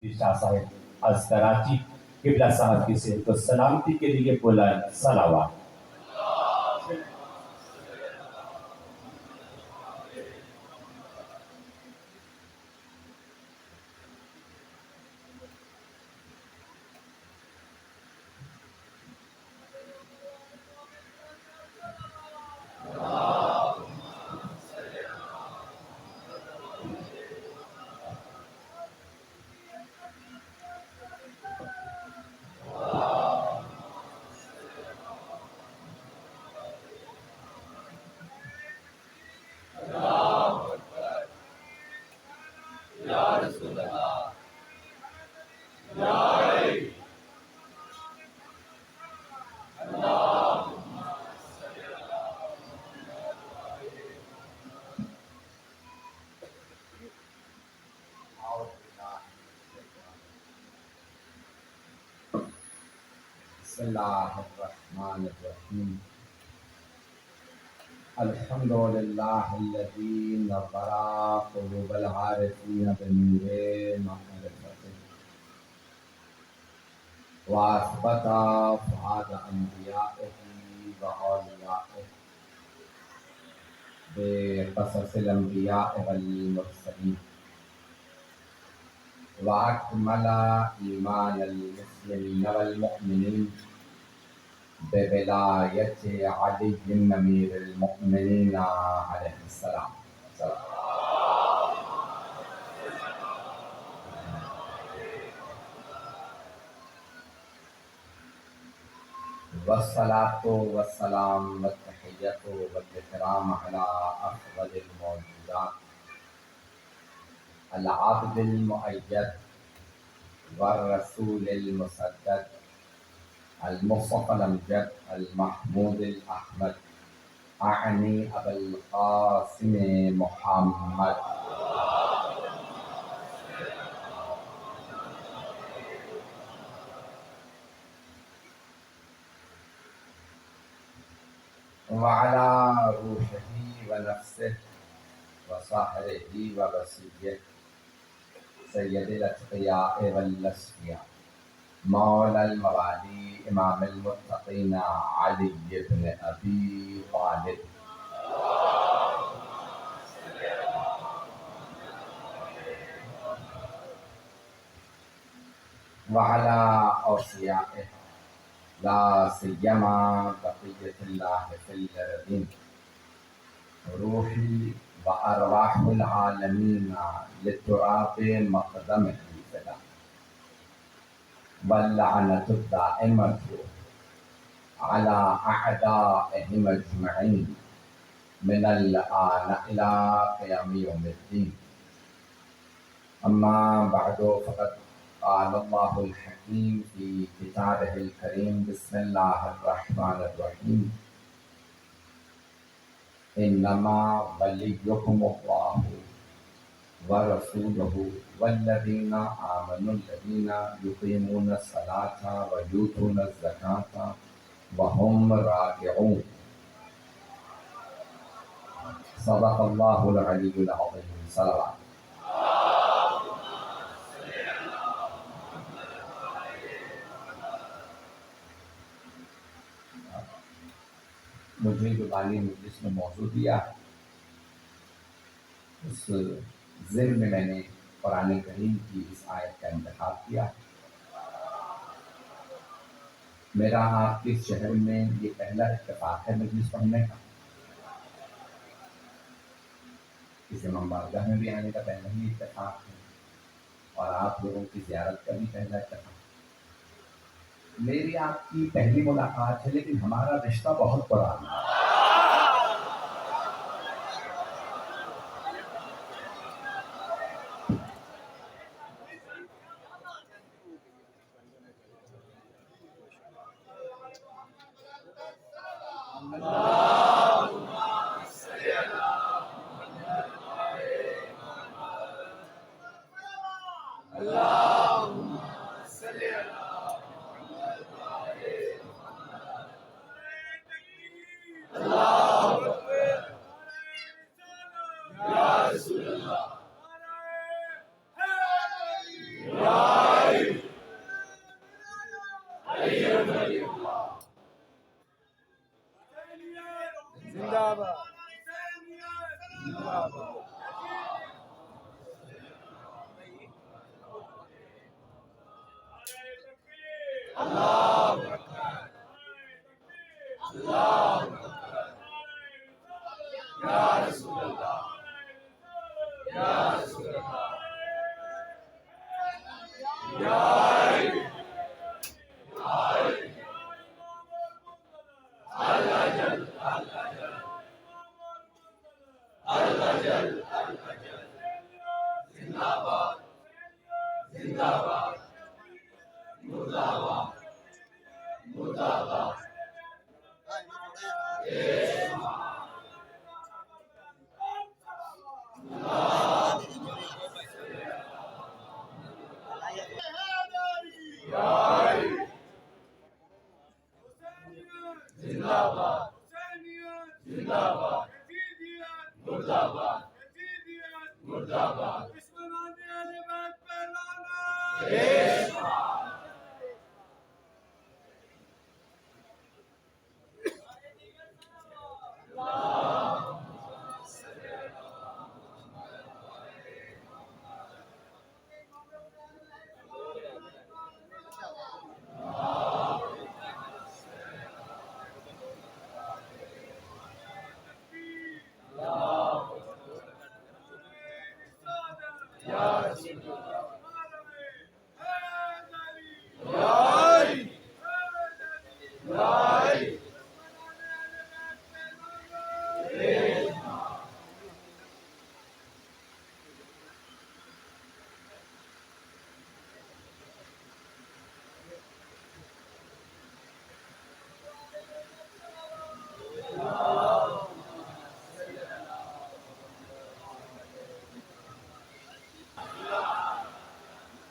شاہ صاحب از کراچی قبلہ صاحب کی سے تو سلامتی کے لیے بلند صلوات۔ بسم اللہ الرحمن الرحیم الحمد للہ الذی نور قلوب العارفین بنور معرفته واثبت فؤاد انبیائه واولیائه بقصص الانبیاء والمرسلین واکمل ایمان المسلمین والمؤمنین بولایت علی امیر المؤمنین علیہ السلام والصلاة والسلام والتحیۃ والاکرام علی افضل الموجودات العبد المؤید والرسول المسدد المصطفى الامجد المحمود الاحمد اعنی ابا القاسم محمد وعلى روحه ونفسه وصهره ووصيه سید الاتقیاء والاصفیاء مولا الموالي امام المتقین علی بن ابی طالب وعلى اوصیائه لا سیما بقیت اللہ فی الارضین روحی وارواح العالمین لتراب مقدمه فدا واللعنة الدائمة على أعدائهم أجمعين من الآن إلى قيام يوم الدين أما بعد فقد قال الله الحكيم في كتابه الكريم بسم الله الرحمن الرحيم إنما وليكم الله ورسوله والذين آمنوا الذين يقيمون الصلاة ويؤتون الزكاة وهم راكعون صدق الله العلي العظيم صلوات۔ مجھے جو بانی مجلس میں موضوع دیا اس ضمن میں نے قرآن کریم کی اس آیت کا انتخاب کیا۔ میرا آپ کے شہر میں یہ پہلا اتفاق ہے مجلس پڑھنے کا، اس امام بارگاہ میں بھی آنے کا پہلا ہی اتفاق ہے اور آپ لوگوں کی زیارت کا بھی پہلا اتفاق۔ میری آپ کی پہلی ملاقات ہے لیکن ہمارا رشتہ بہت پرانا ہے۔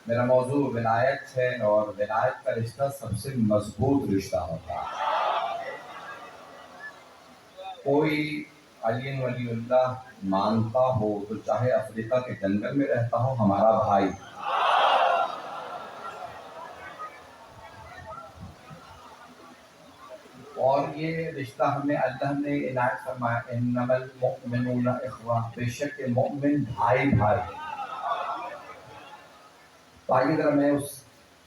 میرا موضوع ولایت ہے اور ولایت کا رشتہ سب سے مضبوط رشتہ ہوتا ہے. کوئی علی ولی اللہ مانتا ہو تو چاہے افریقہ کے جنگل میں رہتا ہو ہمارا بھائی. اور یہ رشتہ ہمیں اللہ نے عنایت فرمایا انما المؤمنون اخوہ، بے شک مومن بھائی بھائی. تو آئیے ذرا میں اس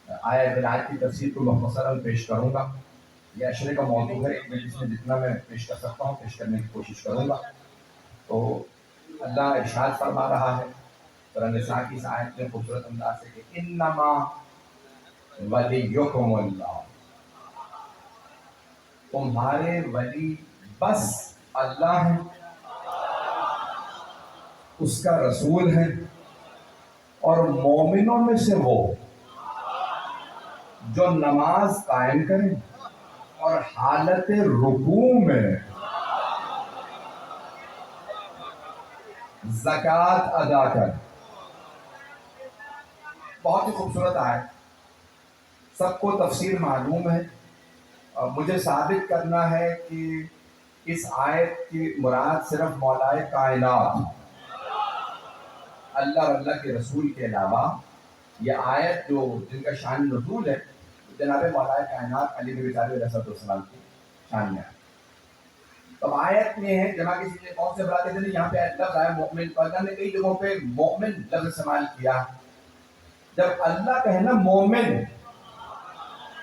آیت ولایت کی تفسیر کو مختصراً پیش کروں گا. یہ اشرے کا موضوع ہے، ایک مجلس میں جتنا میں پیش کر سکتا ہوں پیش کرنے کی کوشش کروں گا. تو اللہ ارشاد فرما رہا ہے سورہ نساء کی اس آیت میں خوبصورت انداز سے کہ انما ولیکم اللہ، تمہارے ولی بس اللہ ہے، اس کا رسول ہے، اور مومنوں میں سے وہ جو نماز قائم کریں اور حالت رکوع میں زکوٰۃ ادا کر. بہت ہی خوبصورت آیت، سب کو تفسیر معلوم ہے. مجھے ثابت کرنا ہے کہ اس آیت کی مراد صرف مولائے کائنات اللہ اور اللہ کے رسول کے علاوہ، یہ آیت جو جن کا شان نزول ہے جناب مولائے کائنات علی بن ابی طالب علیہ السلام کی شان میں ہے. تو آیت میں ہے جمع کسی نے کون سے بلاتے تھے، یہاں پہ لفظ آیا مومن، تو اللہ نے کئی جگہوں پہ مومن لفظ استعمال کیا. جب اللہ کہنا مومن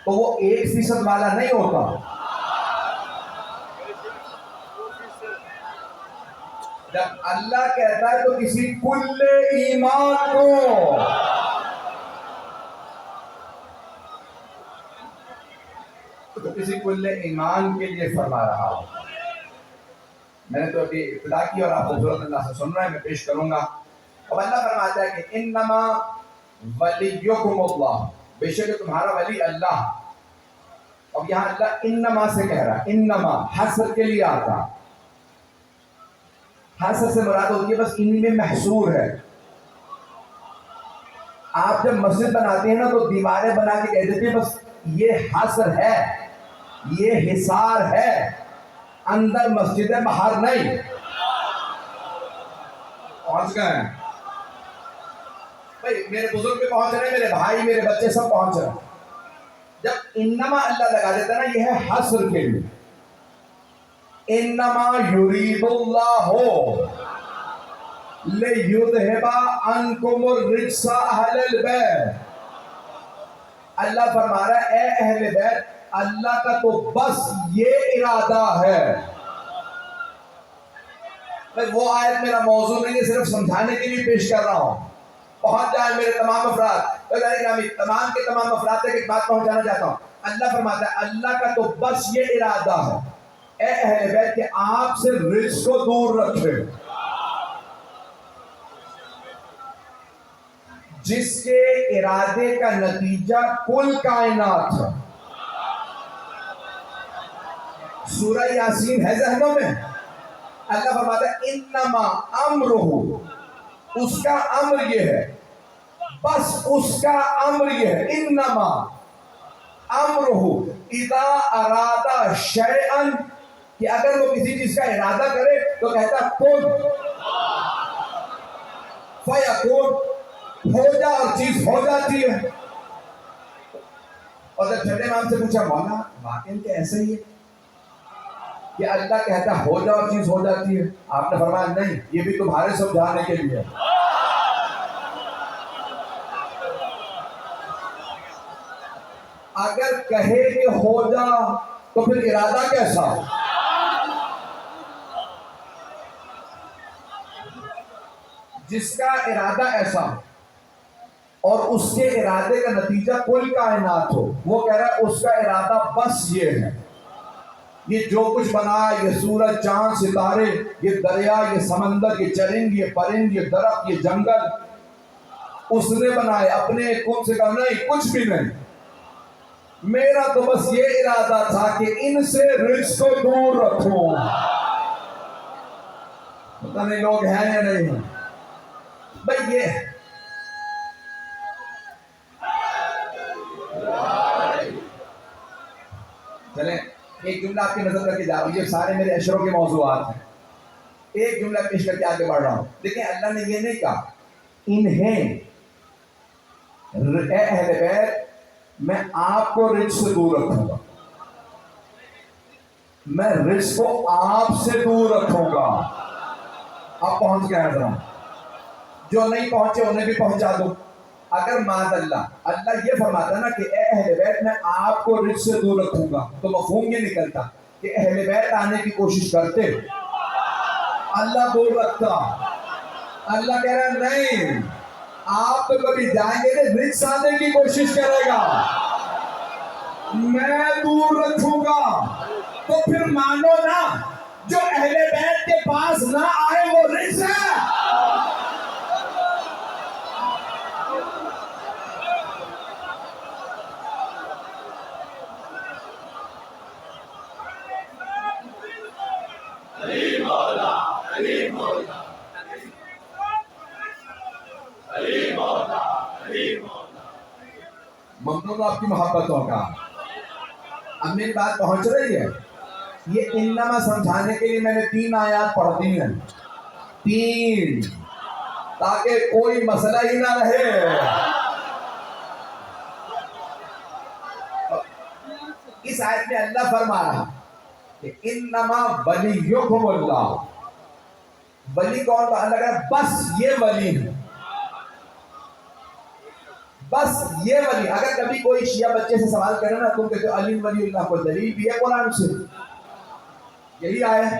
تو وہ 1% والا نہیں ہوتا. جب اللہ کہتا ہے تو کسی کل ایمان کو، تو کسی کل ایمان کے لیے فرما رہا ہوں. میں نے تو ابھی ابتدا کی اور آپ خوبصورت اللہ سے سن رہے ہیں، میں پیش کروں گا. اب اللہ فرماتا ہے کہ انما ولیکم اللہ، بے شک تمہارا ولی اللہ. اب یہاں اللہ انما سے کہہ رہا ہے، انما حصر کے لیے آتا. حصر سے مراد ہوتی ہے بس انہی میں محصور ہے. آپ جب مسجد بناتے ہیں نا تو دیواریں بنا کے کہہ دیتے ہیں بس یہ حصر ہے، یہ حصار ہے، اندر مسجد ہے باہر نہیں. پہنچ گئے ہیں بھائی، میرے بزرگ بھی پہنچ رہے ہیں، میرے بھائی میرے بچے سب پہنچ رہے ہیں. جب انما اللہ لگا دیتا ہے نا، یہ ہے حصر کے لیے. انما یرید اللہ لیذھب عنکم الرجس اہل البیت. اللہ فرما رہا ہے اے اہل بیت اللہ کا تو بس یہ ارادہ ہے. وہ آیت میرا موضوع نہیں ہے، صرف سمجھانے کے لیے پیش کر رہا ہوں. پہنچ جائے میرے تمام افراد، تمام کے تمام افراد تک ایک بات پہنچانا چاہتا ہوں. اللہ فرماتا ہے اللہ کا تو بس یہ ارادہ ہے اے اہل بیت کہ آپ سے رزق کو دور رکھے، جس کے ارادے کا نتیجہ کل کائنات ہے. سورہ یاسین ہے ذہنوں میں؟ اللہ فرماتا ہے انما امرہ، اس کا امر یہ ہے، بس اس کا امر یہ ہے، انما امرہ اذا ارادہ شیئا، کہ اگر وہ کسی چیز کا ارادہ کرے تو کہتا کن فیکون، ہو جا، اور چیز ہو جاتی ہے. اور جب چھٹے امام سے پوچھا مولا واقعی کہ ایسا ہی ہے کہ اللہ کہتا ہو جا اور چیز ہو جاتی ہے؟ آپ نے فرمایا نہیں، یہ بھی تمہارے سمجھانے کے لیے. اگر کہے کہ ہو جا تو پھر ارادہ کیسا؟ جس کا ارادہ ایسا اور اس کے ارادے کا نتیجہ کل کائنات ہو، وہ کہہ رہا ہے اس کا ارادہ بس یہ ہے. یہ جو کچھ بنا، یہ سورج، چاند، ستارے، یہ دریا، یہ سمندر، یہ چرند، یہ پرند، یہ درخت، یہ جنگل، اس نے بنائے اپنے کون سے کہا نہیں، کچھ بھی نہیں. میرا تو بس یہ ارادہ تھا کہ ان سے رزق کو دور رکھوں. پتہ نہیں لوگ ہیں یا نہیں ہیں بھائی. یہ چلیں ایک جملہ آپ کی نظر کر کے جا رہا ہوں، یہ سارے میرے اشروں کے موضوعات ہیں. ایک جملہ پیش کر کے آگے بڑھ رہا ہوں. دیکھیں اللہ نے یہ نہیں کہا انہیں اے اہل بیت میں آپ کو رزق سے دور رکھوں گا، میں رزق کو آپ سے دور رکھوں گا. آپ پہنچ گئے ذرا، جو نہیں پہنچے انہیں بھی پہنچا دو. اگر معاذ اللہ اللہ یہ فرماتا نا کہ اے اہل بیت میں آپ کو رزق سے دور رکھوں گا، تو مفہوم یہ نکلتا کہ اہل بیت آنے کی کوشش کرتے، اللہ دور رکھتا. اللہ کہہ رہا نہیں، آپ تو کبھی جائیں گے کہ رزق آنے کی کوشش کرے گا، میں دور رکھوں گا. تو پھر مانو نا جو اہل بیت کے پاس نہ آئے وہ رزق ہے. ممنون آپ کی محبتوں کا. اب میری بات پہنچ رہی ہے؟ یہ انما سمجھانے کے لیے میں نے 3 آیات پڑھ دی ہیں، 3، تاکہ کوئی مسئلہ ہی نہ رہے. اس آیت میں اللہ فرما رہا کہ انما ولیکم اللہ. ولی کون تھا؟ اللہ کہا بس یہ ولی ہے، بس یہ ولی. اگر کبھی کوئی شیعہ بچے سے سوال کرے نا تم کہتے ہو علی ولی اللہ، کو دلیل بھی ہے قرآن سے؟ یہی آیا ہے.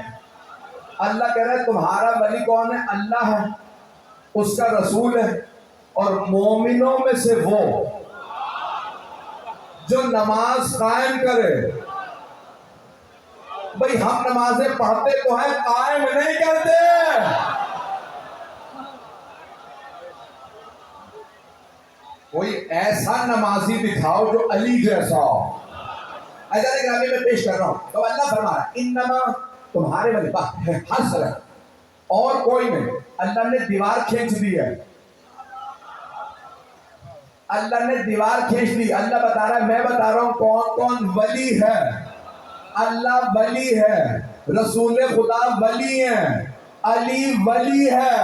اللہ کہہ رہا ہے تمہارا ولی کون ہے؟ اللہ ہے، اس کا رسول ہے، اور مومنوں میں سے وہ جو نماز قائم کرے. بھئی ہم نمازیں پڑھتے تو ہیں، قائم نہیں کرتے. کوئی ایسا نمازی دکھاؤ جو علی جیسا ہو. ایسا گرامی میں پیش کر رہا ہوں. تو اللہ فرما رہا ہے انما تمہارے ولی بات ہے ہر طرح، اور کوئی نہیں. اللہ نے دیوار کھینچ دی ہے، اللہ نے دیوار کھینچ دی. اللہ بتا رہا ہے میں بتا رہا ہوں کون کون ولی ہے. اللہ ولی ہے، رسول خدا ولی ہیں، علی ولی ہے.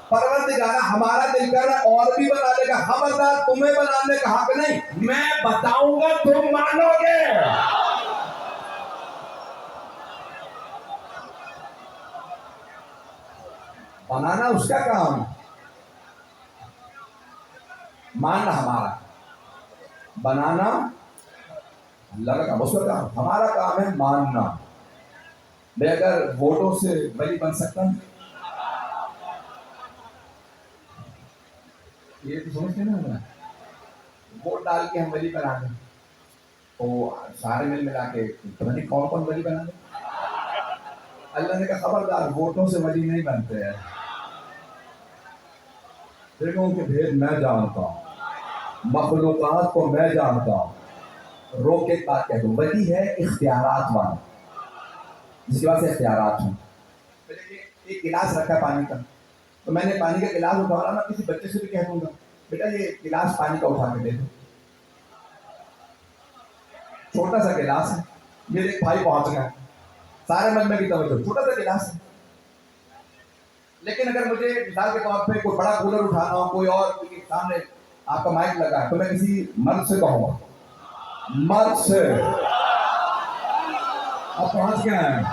پروردگار ہمارا دل کر رہا ہے اور بھی بنا لے گا، خبردار تمہیں بنانے کا حق نہیں، میں بتاؤں گا تم مانو گے. بنانا اس کا کام، ماننا ہمارا. بنانا اللہ کا کام، اس کا کام، ہمارا کام ہے ماننا. میں اگر ووٹوں سے ولی بن سکتا ہوں، یہ تو سمجھتے نا ہمیں، ووٹ ڈال کے ہم ولی بنا دیں تو سارے مل ملا کے پتہ نہیں کون کون ولی بنا دیں. اللہ نے کہا خبردار ووٹوں سے ولی نہیں بنتے ہیں، دلوں کے بھید میں جانتا ہوں، مخلوقات کو میں جانتا ہوں. رو کے بات کہہ دوں، ولی ہے اختیارات والا، جس کے بعد سے اختیارات ہوں. ایک گلاس رکھا پانی کا، تو میں نے پانی کا گلاس اٹھا رہا نا، کسی بچے سے بھی کہہ دوں گا بیٹا یہ گلاس پانی کا اٹھا کے دے دو. چھوٹا سا گلاس ہے، میرے ایک بھائی پہنچ گئے، سارے مجمع کی توجہ، چھوٹا سا گلاس ہے. لیکن اگر مجھے مثال کے طور پہ کوئی بڑا کولر اٹھانا ہو، کوئی اور سامنے آپ کا مائک لگا ہے، تو میں کسی مرد سے کہوں گا، مرد سے آپ پہنچ گئے ہیں.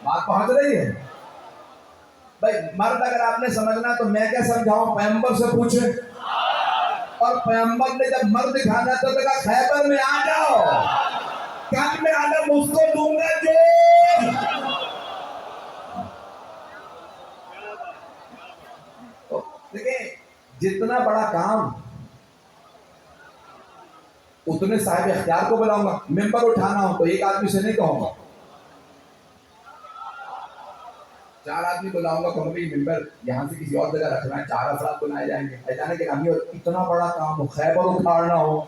بات پہنچ رہی ہے بھائی. مرد اگر آپ نے سمجھنا تو میں کیا سمجھاؤں، پیغمبر سے پوچھیں. اور پیغمبر نے جب مرد دکھانا تو کہا خیبر میں آ جاؤ، کل میں عالم اس کو دوں گا جو دیکھیں جتنا بڑا کام اتنے صاحب اختیار کو بلاؤں گا. ممبر اٹھانا ہو تو ایک آدمی سے نہیں کہوں گا، 4 آدمی بلاؤں گا، کہوں گا ممبر یہاں سے کسی اور جگہ رکھنا ہے، 4 افراد بنائے جائیں گے. جانے کے نامی اور اتنا بڑا کام ہو، خیبر اکھاڑنا ہو.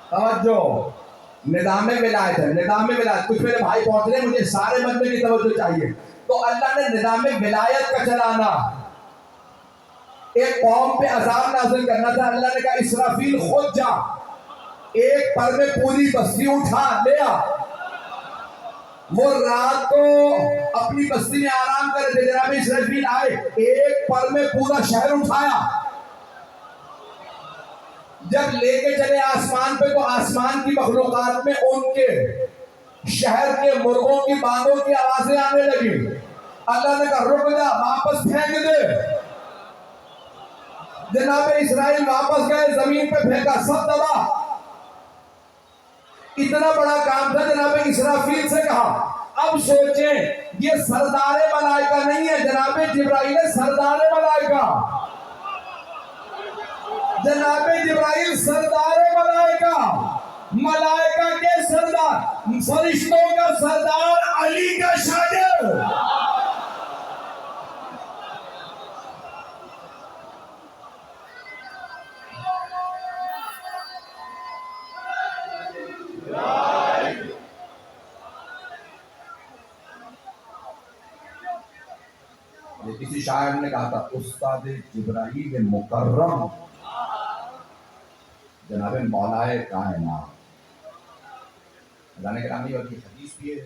توجہ، نظام ولایت ہے، نظام ولایت. کچھ میرے بھائی پہنچ رہے ہیں، مجھے سارے مجمع کی توجہ چاہیے. تو اللہ نے نظام ولایت کا چلانا، ایک قوم پہ عذاب نازل کرنا تھا. اللہ نے کہا اسرافیل خود جا، ایک پر میں پوری بستی اٹھا لیا. وہ رات کو اپنی بستی میں آرام کرے تھے، جناب اسرافیل آئے، ایک پر میں پورا شہر اٹھایا. جب لے کے چلے آسمان پہ تو آسمان کی مخلوقات میں ان کے شہر کے مرغوں کی بانگوں کی آوازیں آنے لگی. اللہ نے کہا رک جا، واپس پھینک دے. جناب اسرائیل واپس گئے، زمین پہ پھینکا، سب دبا. اتنا بڑا کام تھا. جناب اسرافیل سے کہا اب سوچیں، یہ سردار ملائکہ نہیں ہے، جناب جبرائیل سردار ملائکہ. جناب جبرائیل سردار ملائکہ، ملائکہ کے سردار، فرشتوں کا سردار، علی کا شاگرد. کسی شاعر نے کہا تھا استاد جبرائیل مکرم جناب مولائے کائنات. اللہ نے کرامی اور یہ حدیث بھی ہے.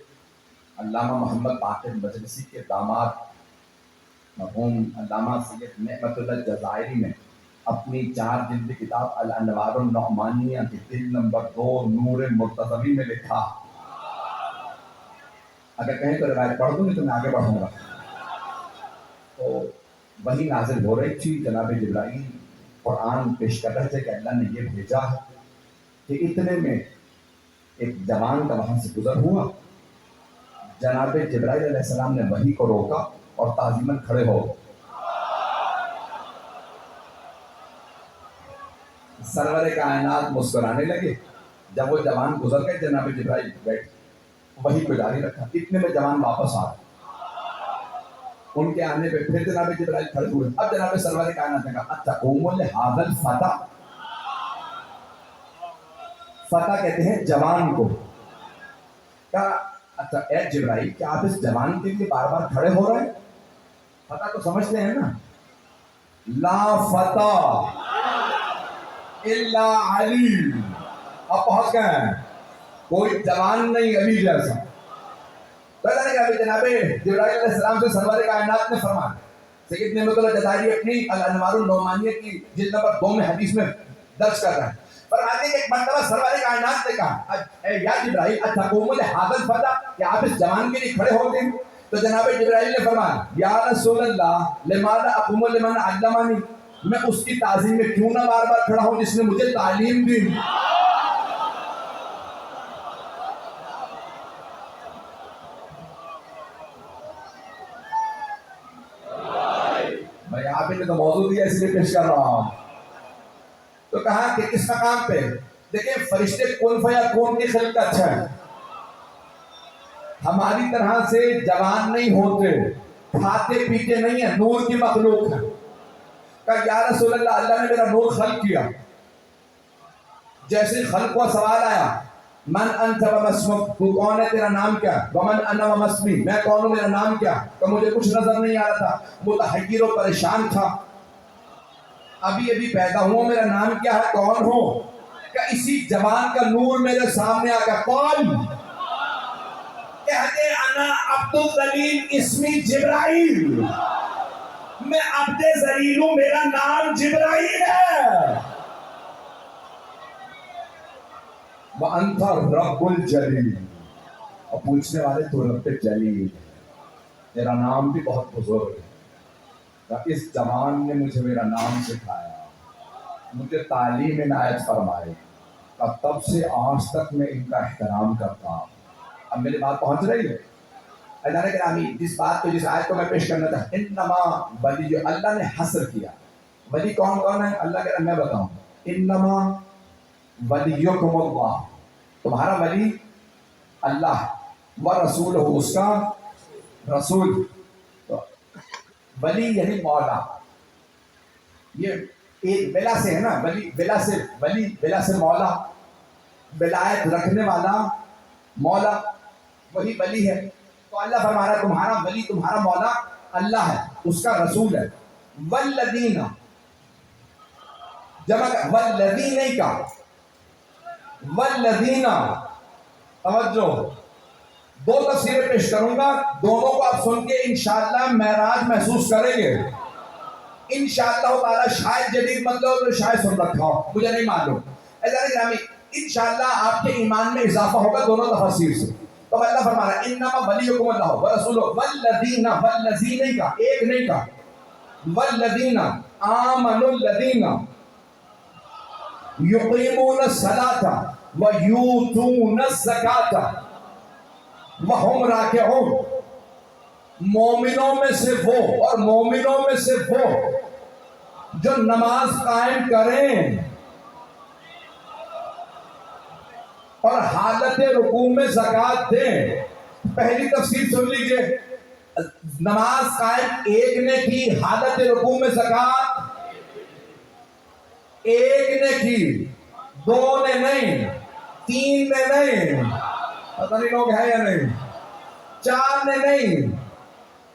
علامہ محمد باقر مجلسی کے داماد مرحوم علامہ سید نعمت اللہ جزائری نے اپنی 4 جلد کتاب الانوار النعمانیہ کے جلد نمبر 2 نور مرتضوی میں لکھا. اگر کہیں تو روایت پڑھ دوں گی تو میں آگے بڑھوں گا. تو وہی نازل ہو رہی تھی، جناب جبرائیل قرآن پیش کر رہے تھے کہ اللہ نے یہ بھیجا ہے کہ اتنے میں ایک جوان کا وہاں سے گزر ہوا. جناب جبرائیل علیہ السلام نے وحی کو روکا اور تعظیماً کھڑے ہو. سرور کائنات مسکرانے لگے. جب وہ جوان گزر گئے جناب جبرائیل بیٹھ وحی کو جاری رکھا. اتنے میں جوان واپس آ گئے. ان کے آنے پہ پھر جناب جبرائیل کھڑے ہوئے. اب جناب سرور کائنات نے کہا اچھا قوم لہذا الفتح، فتح کہتے ہیں جوان کو. کہا اچھا اے جبرائیل کیا آپ اس جوان کے لیے بار بار کھڑے ہو رہے ہیں؟ فتح تو سمجھتے ہیں نا، لا فتح الا علی. اب پہنچ گئے ہیں، کوئی جوان نہیں علی جیسا. پتہ نہیں کہ جناب جبرائیل علیہ السلام سے سرور کائنات نے فرمایا. سید نعمت اللہ جزائری اپنی الانوار النعمانیہ کی جلد نمبر 2 میں حدیث میں درج کر رہا ہے. فرماتے ہیں کہ ایک مرتبہ سرور کائنات نے کہا یا جبرائیل اتقوم لہذا الفتى، کہ آپ اس جوان کے لیے کھڑے ہوتے ہیں؟ تو جناب جبرائیل نے فرمایا یا رسول اللہ لماذا اقوم لمن علمنی، میں اس کی تعظیم میں کیوں نہ بار بار کھڑا ہوں جس نے مجھے تعلیم دی۔ میں آپ نے تو موضوع دیا اس لیے پیش کر رہا ہوں۔ تو کہا کہ کس مقام پہ؟ دیکھیں فرشتے کون فیکون کی خلقت ہے، ہماری طرح سے جوان نہیں ہوتے، کھاتے پیتے نہیں ہیں، نور کی مخلوق ہے۔ کہا یا رسول اللہ اللہ نے میرا نور خلق کیا، جیسے خلق کا سوال آیا من انت وما اسمک، تو کون ہے تیرا نام کیا؟ ومن انا وما اسمی، میں کون ہوں میرا نام کیا؟ تو مجھے کچھ نظر نہیں آ رہا تھا، متحیر و پریشان تھا، ابھی ابھی پیدا ہوں، میرا نام کیا ہے، کون ہوں؟ کہ اسی جوان کا نور میرے سامنے آ گیا، کون؟ کہتے انا عبد الذلیل اسمی جبرائیل، میں عبد ذلیل ہوں، میرا نام جبرائیل ہے۔ وَأَنْتَ رَبُّ الْجَلِيلِ، اور پوچھنے والے تو رب جلیل، میرا نام بھی بہت بزرگ ہے۔ اس جوان نے مجھے میرا نام سکھایا، مجھے تعلیم عنایت فرمائے، اور تب سے آج تک میں ان کا احترام کرتا ہوں۔ اب میری بات پہنچ رہی ہے؟ اللہ گرامی، جس بات کو جس آیت کو میں پیش کرنا تھا، انما ولی، جو اللہ نے حصر کیا، ولی کون کون ہے اللہ کے، میں بتاؤں، انما ولیکم اللہ، تمہارا ولی اللہ ہے، ورسولہ، اس کا رسول۔ ولی یعنی مولا، یہ ایک بلا سے ہے نا، ولی بلا سے، ولی بلا سے مولا، ولایت رکھنے والا مولا، وہی ولی ہے۔ تو اللہ فرما رہا ہے تمہارا ولی، تمہارا مولا اللہ ہے، اس کا رسول ہے۔ والذین، جمع والذین نہیں کا، والذین، توجہ، دو تفسیریں پیش کروں گا، دونوں کو آپ سن کے انشاءاللہ معراج محسوس کریں گے انشاءاللہ تعالی۔ شاید جدید مطلب شاید سن رکھا ہو، مجھے نہیں معلوم، انشاءاللہ آپ کے ایمان میں اضافہ ہوگا دونوں تفسیر سے۔ تو اللہ فرما رہا ہے انما ولیکم اللہ ورسولہ والذین، والذین نہیں کا، ایک نہیں کا، والذین آمنوا الذین یقیمون الصلاۃ ویؤتون الزکاۃ وہم راکعون، مومنوں میں سے وہ، اور مومنوں میں سے وہ جو نماز قائم کریں اور حالت رکوع میں زکوٰۃ دیں۔ پہلی تفسیر سن لیجئے، نماز قائم ایک نے کی، حالت رکوع میں زکوٰۃ ایک نے کی، دو نے نہیں، تین نے نہیں، پتہ نہیں لوگ ہیں یا نہیں، چار نے نہیں،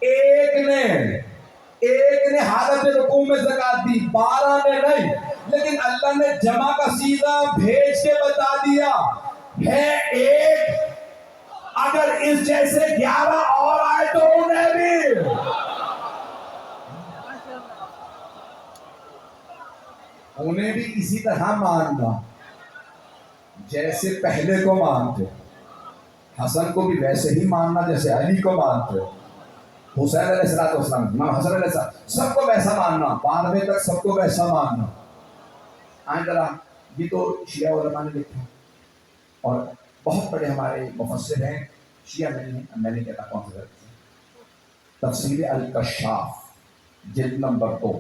ایک نے حالت رکوع میں زکوٰۃ دی، 12 نے نہیں، لیکن اللہ نے جمع کا صیغہ بھیج کے بتا دیا ہے ایک، اگر اس جیسے 11 اور آئے تو انہیں بھی اسی طرح ماننا جیسے پہلے کو مانتے، حسن کو بھی ویسے ہی ماننا جیسے علی کو مانتے، حسین علیہ السلام، امام حسن علیہ السلام، سب کو ویسا ماننا، 92 تک سب کو ویسا ماننا۔ آئیں ذرا، یہ تو شیعہ علماء نے لکھا، اور بہت بڑے ہمارے مفسر ہیں، شیعہ میں نے کہتا کون سے تفسیر الکشاف جلد نمبر 2،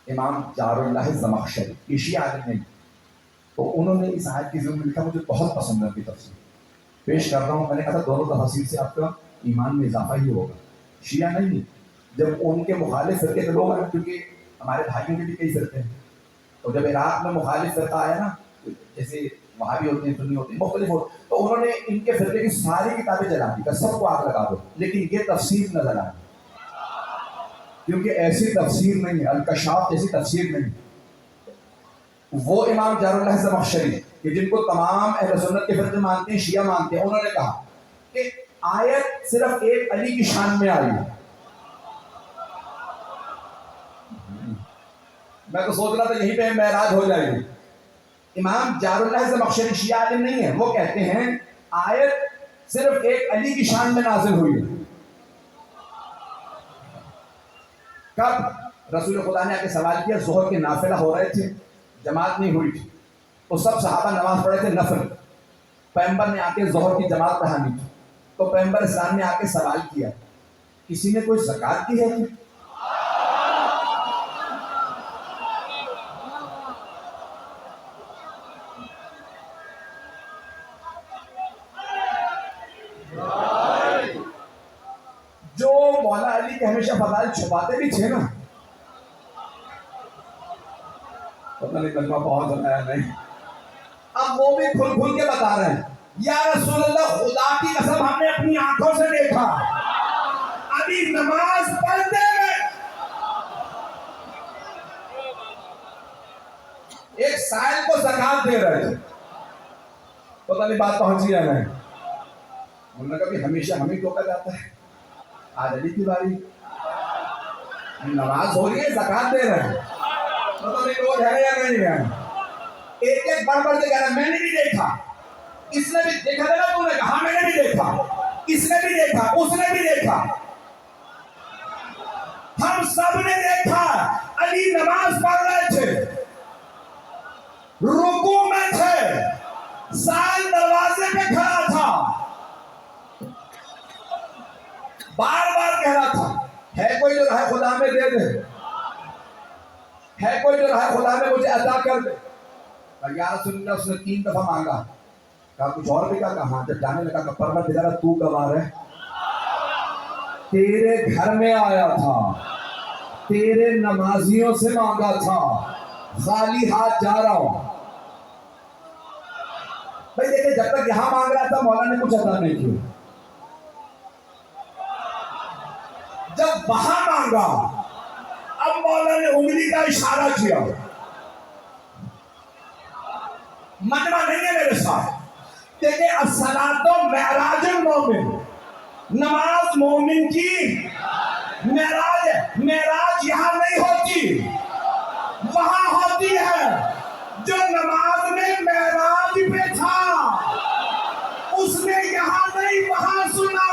امام جار اللہ زمخشری، یہ شیعہ عالم نہیں، تو انہوں نے اس آیت کی ضرور میں لکھا، مجھے بہت پسند ہے ان کی تفسیر، پیش کر رہا ہوں۔ میں نے کہا تھا دونوں تفسیر سے آپ کا ایمان میں اضافہ ہی ہوگا، شیعہ نہیں، جب ان کے مخالف فرقے کے لوگ ہیں، کیونکہ ہمارے بھائیوں کے بھی کئی فرقے ہیں، تو جب عراق میں مخالف فرقہ آیا نا، جیسے وہابی ہوتے ہیں، سنی ہوتے ہیں، مختلف ہوتے، تو انہوں نے ان کے فرقے کی ساری کتابیں جلا دی کہ سب کو آگ لگا دو، لیکن یہ تفسیر نظر آئی، کیونکہ ایسی تفسیر نہیں ہے، الکشاف جیسی تفسیر نہیں۔ وہ امام جار اللہ زمخشری کہ جن کو تمام اہل سنت کے فرقے مانتے ہیں، شیعہ مانتے ہیں، انہوں نے کہا کہ آیت صرف ایک علی کی شان میں آئی ہے۔ میں تو سوچ رہا تھا یہیں پہ معراج ہو جائے گی۔ امام جار اللہ زمخشری شیعہ عالم نہیں ہے، وہ کہتے ہیں آیت صرف ایک علی کی شان میں نازل ہوئی ہے۔ کب؟ رسول خدا نے آ کے سوال کیا، ظہر کے نافلہ ہو رہے تھے، جماعت نہیں ہوئی تھی، تو سب صحابہ نماز پڑھے تھے نفل، پیغمبر نے آ کے ظہر کی جماعت پڑھانی تھی، تو پیغمبر اسلام نے آ کے سوال کیا، کسی نے کوئی زکوٰۃ دی ہے کہ؟ جو مولا علی کے ہمیشہ فضائل چھپاتے بھی تھے نا، پتہ نہیں کلمہ پہنچ رہا ہے نہیں، اب وہ بھی کھل کھل کے بتا رہے ہیں، یا رسول اللہ خدا کی قسم ہم نے اپنی آنکھوں سے دیکھا ابھی نماز پڑھتے ہوئے ایک سائل کو زکوٰۃ دے رہے تھے۔ پتہ نہیں بات پہنچی ہے نہیں، انہوں نے کبھی ہمیشہ ہمیں ٹوکا جاتا ہے، آج علی کی باری، نماز ہو رہی ہے زکوٰۃ دے رہے ہیں، پتہ نہیں وہ ہے یا نہیں ہے، ایک ایک بڑھ بڑھ کے کہہ رہا ہے میں نے بھی دیکھا، اس نے بھی دیکھا تھا نا، تو نے کہا میں نے بھی دیکھا، اس نے بھی دیکھا، اس نے بھی دیکھا، ہم سب نے دیکھا، علی نماز پڑھ رہے تھے، رکوع میں تھے، سائل دروازے پہ کھڑا تھا، بار بار کہہ رہا تھا ہے کوئی جو رہے خدا میں دے دے، ہے کوئی جو رہے خدا میں مجھے عطا کر دے۔ اور یا رسول اللہ اس نے 3 دفعہ مانگا، کہا کچھ اور بھی کہا، ہاں، جب جانے لگا کہ پروردگار تو گوار ہے، تیرے گھر میں آیا تھا، تیرے نمازیوں سے مانگا تھا، خالی ہاتھ جا رہا ہوں۔ بھائی دیکھیں جب تک یہاں مانگ رہا تھا مولا نے کچھ عطا نہیں کیا، جب وہاں مانگا اب مولا نے انگلی کا اشارہ کیا، مجمع نہیں ہے میرے ساتھ، دیکھیں الصلاۃ معراج المومن، نماز مومن کی معراج ہے، معراج یہاں نہیں ہوتی، وہاں ہوتی ہے، جو نماز میں معراج پہ تھا اس نے یہاں نہیں وہاں سنا۔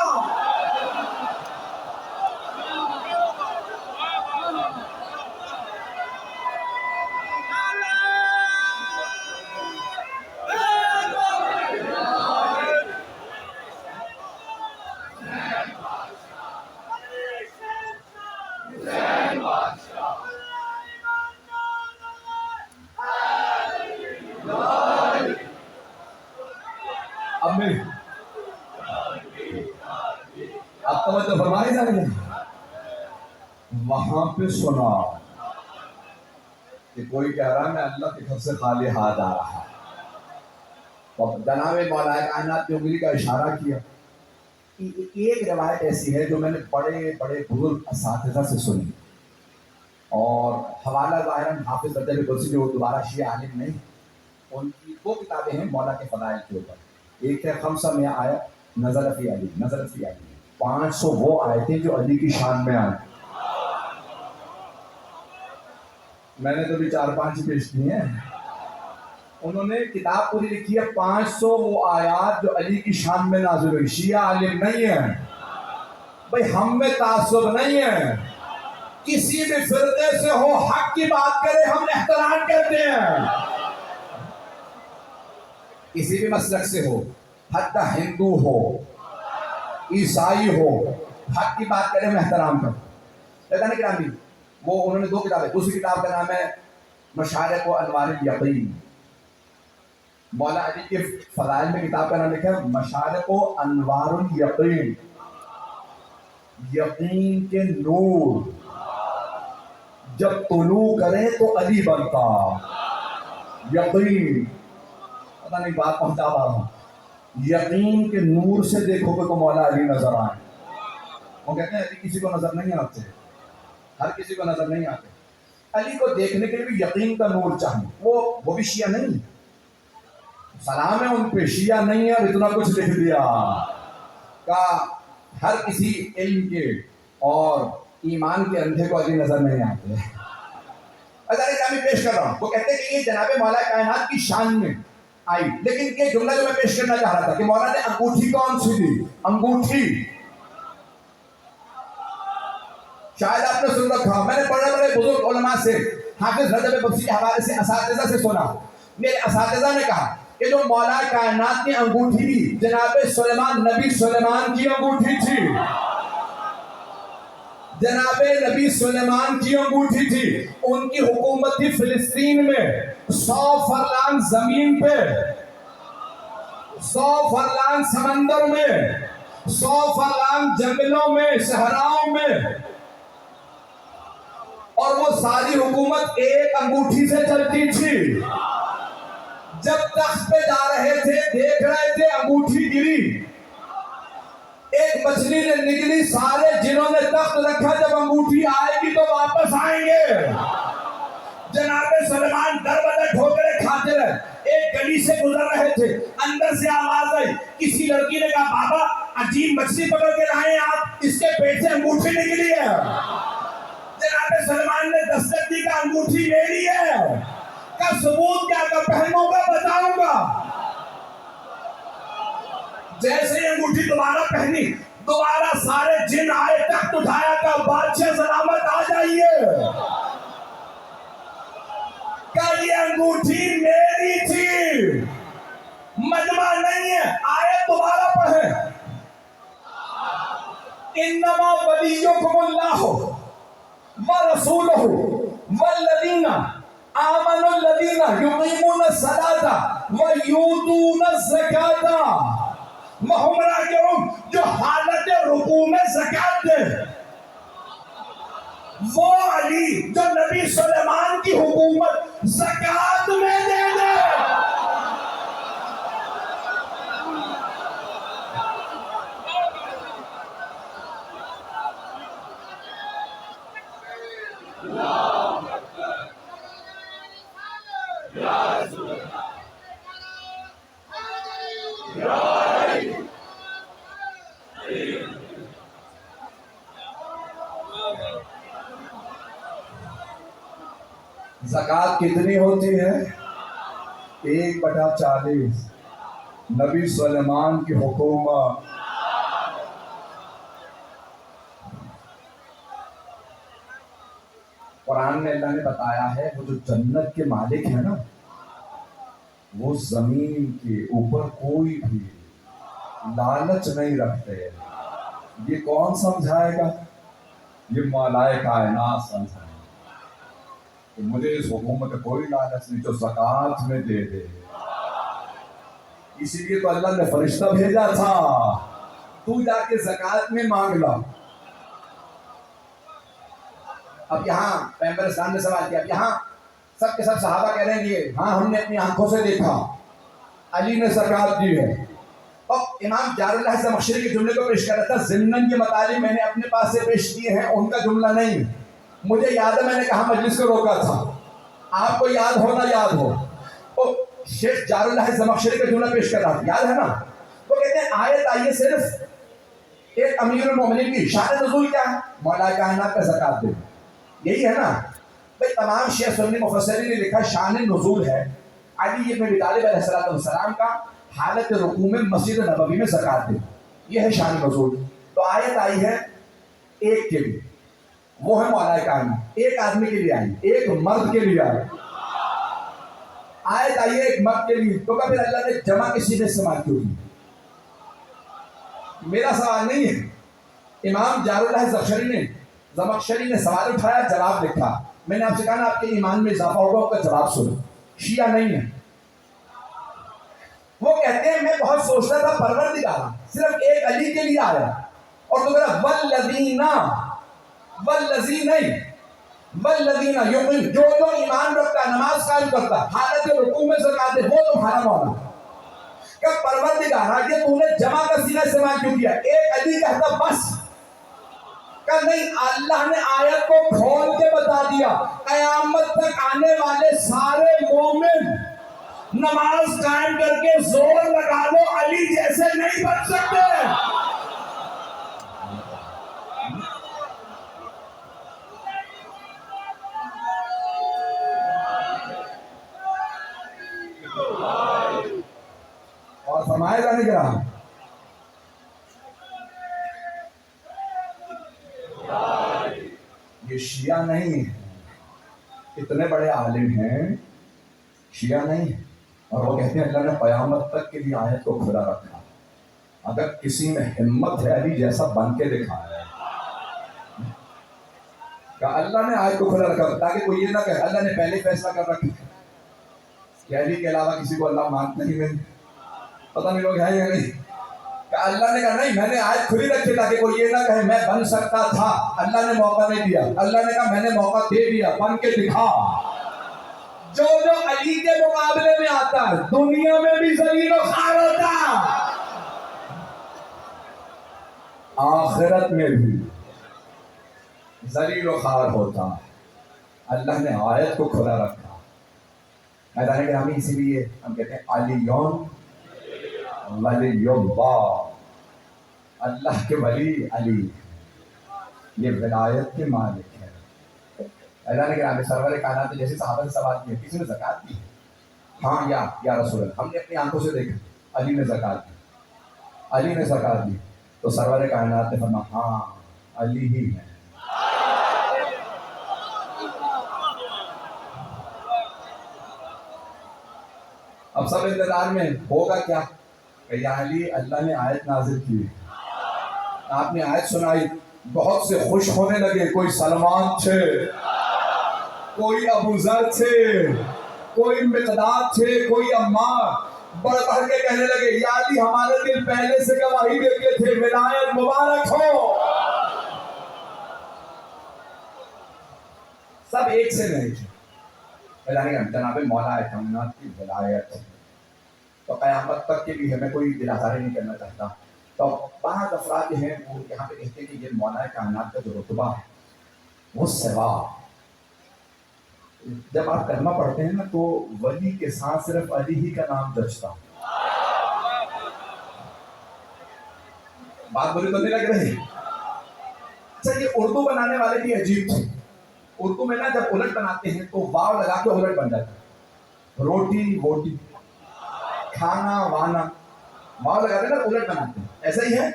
اب توجہ فرمائی جا رہی ہے، وہاں پہ سنا کہ کوئی کہہ رہا ہے میں اللہ کی طرف سے خالی ہاتھ آ رہا ہے، اور جناب مولا کائنات نے انگلی کا اشارہ کیا۔ ایک روایت ایسی ہے جو میں نے بڑے بڑے بزرگ اساتذہ سے سنی، اور حوالہ ظاہراً حافظ رجب برسی جو دوبارہ شیعہ عالم نہیں، ان کی 2 کتابیں ہیں مولا کے فضائل کے اوپر، ایک ہے خمسہ میں آیت نزل فی علی، نزل فی علی، 500 وہ آیتیں جو علی کی شان میں آئیں، میں نے تو بھی 4-5 پیش کی ہیں، انہوں نے کتاب پوری لکھی ہے 500 وہ آیات جو علی کی شان میں نازل ہوئی۔ شیعہ عالم نہیں ہے بھئی، ہم میں تعصب نہیں ہے، کسی بھی فرقے سے ہو حق کی بات کرے ہم احترام کرتے ہیں، کسی بھی مسلک سے ہو، حتی ہندو ہو عیسائی ہو، حق کی بات کرے ہم احترام کرتے ہیں۔ لیکن کرام بھی وہ انہوں نے 2 کتابیں، دوسری کتاب کا نام ہے مشارق و انوار الیقین، مولا علی کے فضائل میں کتاب کا نام لکھا ہے مشارق و انوار الیقین، یقین کے نور جب طلوع کرے تو علی بنتا، یقین، پتہ نہیں بات پہنچا پا رہا ہوں، یقین کے نور سے دیکھو گے تو مولا علی نظر آئے۔ وہ کہتے ہیں علی کسی کو نظر نہیں آتے، ہر کسی کو نظر نہیں آتے، علی کو دیکھنے کے لیے بھی یقین کا نور چاہیے، وہ بھی شیعہ نہیں، سلام ہے ان پہ، شیعہ نہیں ہے، اور اتنا کچھ لکھ دیا کہ ہر کسی علم کے اور ایمان کے اندھے کو علی نظر نہیں آتے۔ اللہ میں پیش کر رہا ہوں. وہ کہتے ہیں کہ یہ جناب مولا کائنات کی شان میں آئی. لیکن یہ جملہ جو میں پیش کرنا چاہ رہا تھا کہ مولا نے انگوٹھی کون سی دی؟ انگوٹھی شاید آپ نے سن رکھا. میں نے بڑے بڑے بزرگ علماء سے، حافظ رجب بخشی کے حوالے سے اساتذہ سے سنا. میرے اساتذہ نے کہا کہ جو مولا کائنات نے انگوٹھی دی جناب سلیمان، نبی سلیمان کی انگوٹھی تھی. جناب نبی سلیمان کی انگوٹھی تھی. ان کی حکومت تھی فلسطین میں، 100 فرلانگ زمین پہ، 100 فرلانگ سمندر میں، 100 فرلانگ جنگلوں میں، صحراؤں میں، اور وہ ساری حکومت ایک انگوٹھی سے چلتی تھی. جب تخت پہ جا رہے تھے، دیکھ رہے تھے، انگوٹھی گری، ایک مچھلی نے نگلی، سارے جنہوں نے تخت رکھا جب انگوٹھی آئے گی تو واپس آئیں گے. جناب سلیمان در بدر ٹھوکریں کھاتے رہے. ایک گلی سے گزر رہے تھے، اندر سے آواز آئی. کسی لڑکی نے کہا بابا عجیب مچھلی پکڑ کے لائے آپ، اس کے پیٹ سے انگوٹھی نکلی ہے. جناب سلیمان نے دستک دی کہ انگوٹھی میری ہے. کا ثبوت کیا؟ کا پہنوں گا، بتاؤں گا. جیسے ہی انگوٹھی دوبارہ پہنی، دوبارہ سارے جن آئے، تخت اٹھایا کہ بادشاہ سلامت آ جائیے. کہ یہ انگوٹھی میری تھی، مجمع نہیں ہے. آیت دوبارہ پڑھیں. انما ولیکم اللہ ورسولہ والذین آمنوا الذین یقیمون الصلاۃ ویؤتون الزکاۃ. وہم راکعون، جو حالت رکوع میں زکات دے. وہ علی جو نبی سلیمان کی حکومت زکات میں دے دے. زکات کتنی ہوتی ہے؟ 1/40. نبی سلیمان کی حکومت. قرآن میں اللہ نے بتایا ہے وہ جو جنت کے مالک ہیں نا، وہ زمین کے اوپر کوئی بھی لالچ نہیں رکھتے. یہ کون سمجھائے گا؟ یہ مولائے کائنات سمجھائے. مجھے اس حکومت میں کوئی لالچ نہیں، جو زکات میں دے دے. اسی لیے تو اللہ نے فرشتہ بھیجا تھا، تو جا کے زکات میں مانگ لا. اب یہاں پیغمبر اسلام نے سوال کیا، اب یہاں سب کے سب صحابہ کہہ رہے ہیں ہاں ہم نے اپنی آنکھوں سے دیکھا علی نے زکات دی ہے. اور امام جار اللہ زمخشری کے جملے کو پیش کر رہا تھا. ضمناً یہ مطالب میں نے اپنے پاس سے پیش کیے ہیں، ان کا جملہ نہیں. مجھے یاد ہے میں نے کہا مجلس کو روکا تھا، آپ کو یاد ہو نہ یاد ہو. شیخ جار اللہ زمخشری کا جملہ پیش کر رہا تھا، یاد ہے نا؟ وہ کہتے ہیں آیت آئیے صرف ایک امیر المومنین کی شان نزول کیا ہے؟ مولا کائنات کا زکات دے. یہی ہے نا بھائی. تمام شیعہ سنی مفسرین نے لکھا شان نزول ہے علی ابن ابی طالب علیہ السلام کا حالت رکوع میں مسجد نبوی میں زکات دے. یہ ہے شان نزول. تو آیت آئی ہے ایک کے لیے، وہ ہے مولا کائنات. ایک آدمی کے لیے آئی، ایک مرد کے لیے آئی. آیت آئی ہے ایک مرد کے لیے، تو پھر اللہ نے جمع کسی نے استعمال کیوں کی؟ میرا سوال نہیں ہے. امام جار اللہ زمخشری نے سوال اٹھایا، جواب لکھا. میں نے آپ سے کہا نا آپ کے ایمان میں اضافہ ہوگا، اس کا جواب سنو. شیعہ نہیں ہے. وہ کہتے ہیں میں بہت سوچتا تھا پروردگار صرف ایک علی کے لیے آیا، اور تو میرا والذین نہیں، والذین یقین، جو ایمان رکھتا، نماز قائم کرتا، حالت رکوع میں زکات دے، وہ تمہارا مولا. کہ پروردگار یہ تم نے جمع کا صیغہ استعمال کیوں کیا؟ ایک علی کہتا بس. کہ نہیں، اللہ نے آیت کو کھول کے بتا دیا قیامت تک آنے والے سارے مومن نماز قائم کر کے زور لگا لو علی جیسے نہیں بن سکتے. گرام، یہ شیعہ نہیں ہے، اتنے بڑے عالم ہیں، شیعہ نہیں ہے، اور وہ کہتے ہیں اللہ نے قیامت تک کے لیے آیت کو کھلا رکھا، اگر کسی میں ہمت ہے علی جیسا بن کے دکھایا ہے کہ اللہ نے آیت کو کھلا رکھا تاکہ کوئی یہ نہ کہے اللہ نے پہلے فیصلہ کر رکھا کہ علی کے علاوہ کسی کو اللہ مانتا نہیں ہے، پتہ نہیں لوگ ہیں یا نہیں، کہ اللہ نے کہا نہیں میں نے آیت کھلی رکھی تاکہ کوئی یہ نہ کہے میں بن سکتا تھا، اللہ نے موقع نہیں دیا، اللہ نے کہا میں نے موقع دے دیا، بن کے دکھا۔ جو علی کے مقابلے میں آتا ہے دنیا میں بھی ذلیل و خوار ہوتا ہے، آخرت میں بھی ذلیل و خوار ہوتا ہے، اللہ نے آیت کو کھلا رکھا۔ میدان گرامی اسی لیے ہم کہتے ہیں علیون ولی اللہ، اللہ کے ولی علی، یہ ولایت کے مالک ہے۔ میدان گرامی سرور کائنات نے جیسے صحابہ سے سوال کیا کسی نے زکوٰۃ دی؟ ہاں یا رسول اللہ، ہم نے اپنی آنکھوں سے دیکھا علی نے زکوٰۃ دی، علی نے زکوٰۃ دی، تو سرور کائنات نے فرمایا ہاں علی ہی ہے۔ اب سب انتظار میں ہوگا کیا کہ یا علی اللہ نے آیت نازل کی، آپ نے آیت سنائی، بہت سے خوش ہونے لگے، کوئی سلمان تھے، کوئی ابو ذر تھے، کوئی مقداد تھے، کوئی عمار، بڑھ بڑھ کے کہنے لگے یا علی ہمارے دل پہلے سے گواہی دیتے تھے ولایت مبارک ہو۔ سب ایک سے نہیں تھے، جناب مولا کائنات کی ولایت، تو قیامت تک کے لیے ہمیں کوئی دل آزاری نہیں کرنا چاہتا۔ تو بعض افراد ہیں وہ یہاں پہ کہتے ہیں کہ یہ مولا کائنات کا جو رتبہ ہے وہ سوا، جب آپ کلمہ پڑھتے ہیں نا تو ولی کے ساتھ صرف علی ہی کا نام جچتا، بات بری تو نہیں لگ رہی؟ اچھا یہ اردو بنانے والے بھی عجیب تھے، اردو میں نا جب الٹ بناتے ہیں تو واو لگا کے الٹ بن جاتا ہے، روٹی ووٹی، کھانا وانا، واو لگاتے ہیں نا الٹ بناتے ہیں، ایسا ہی ہے۔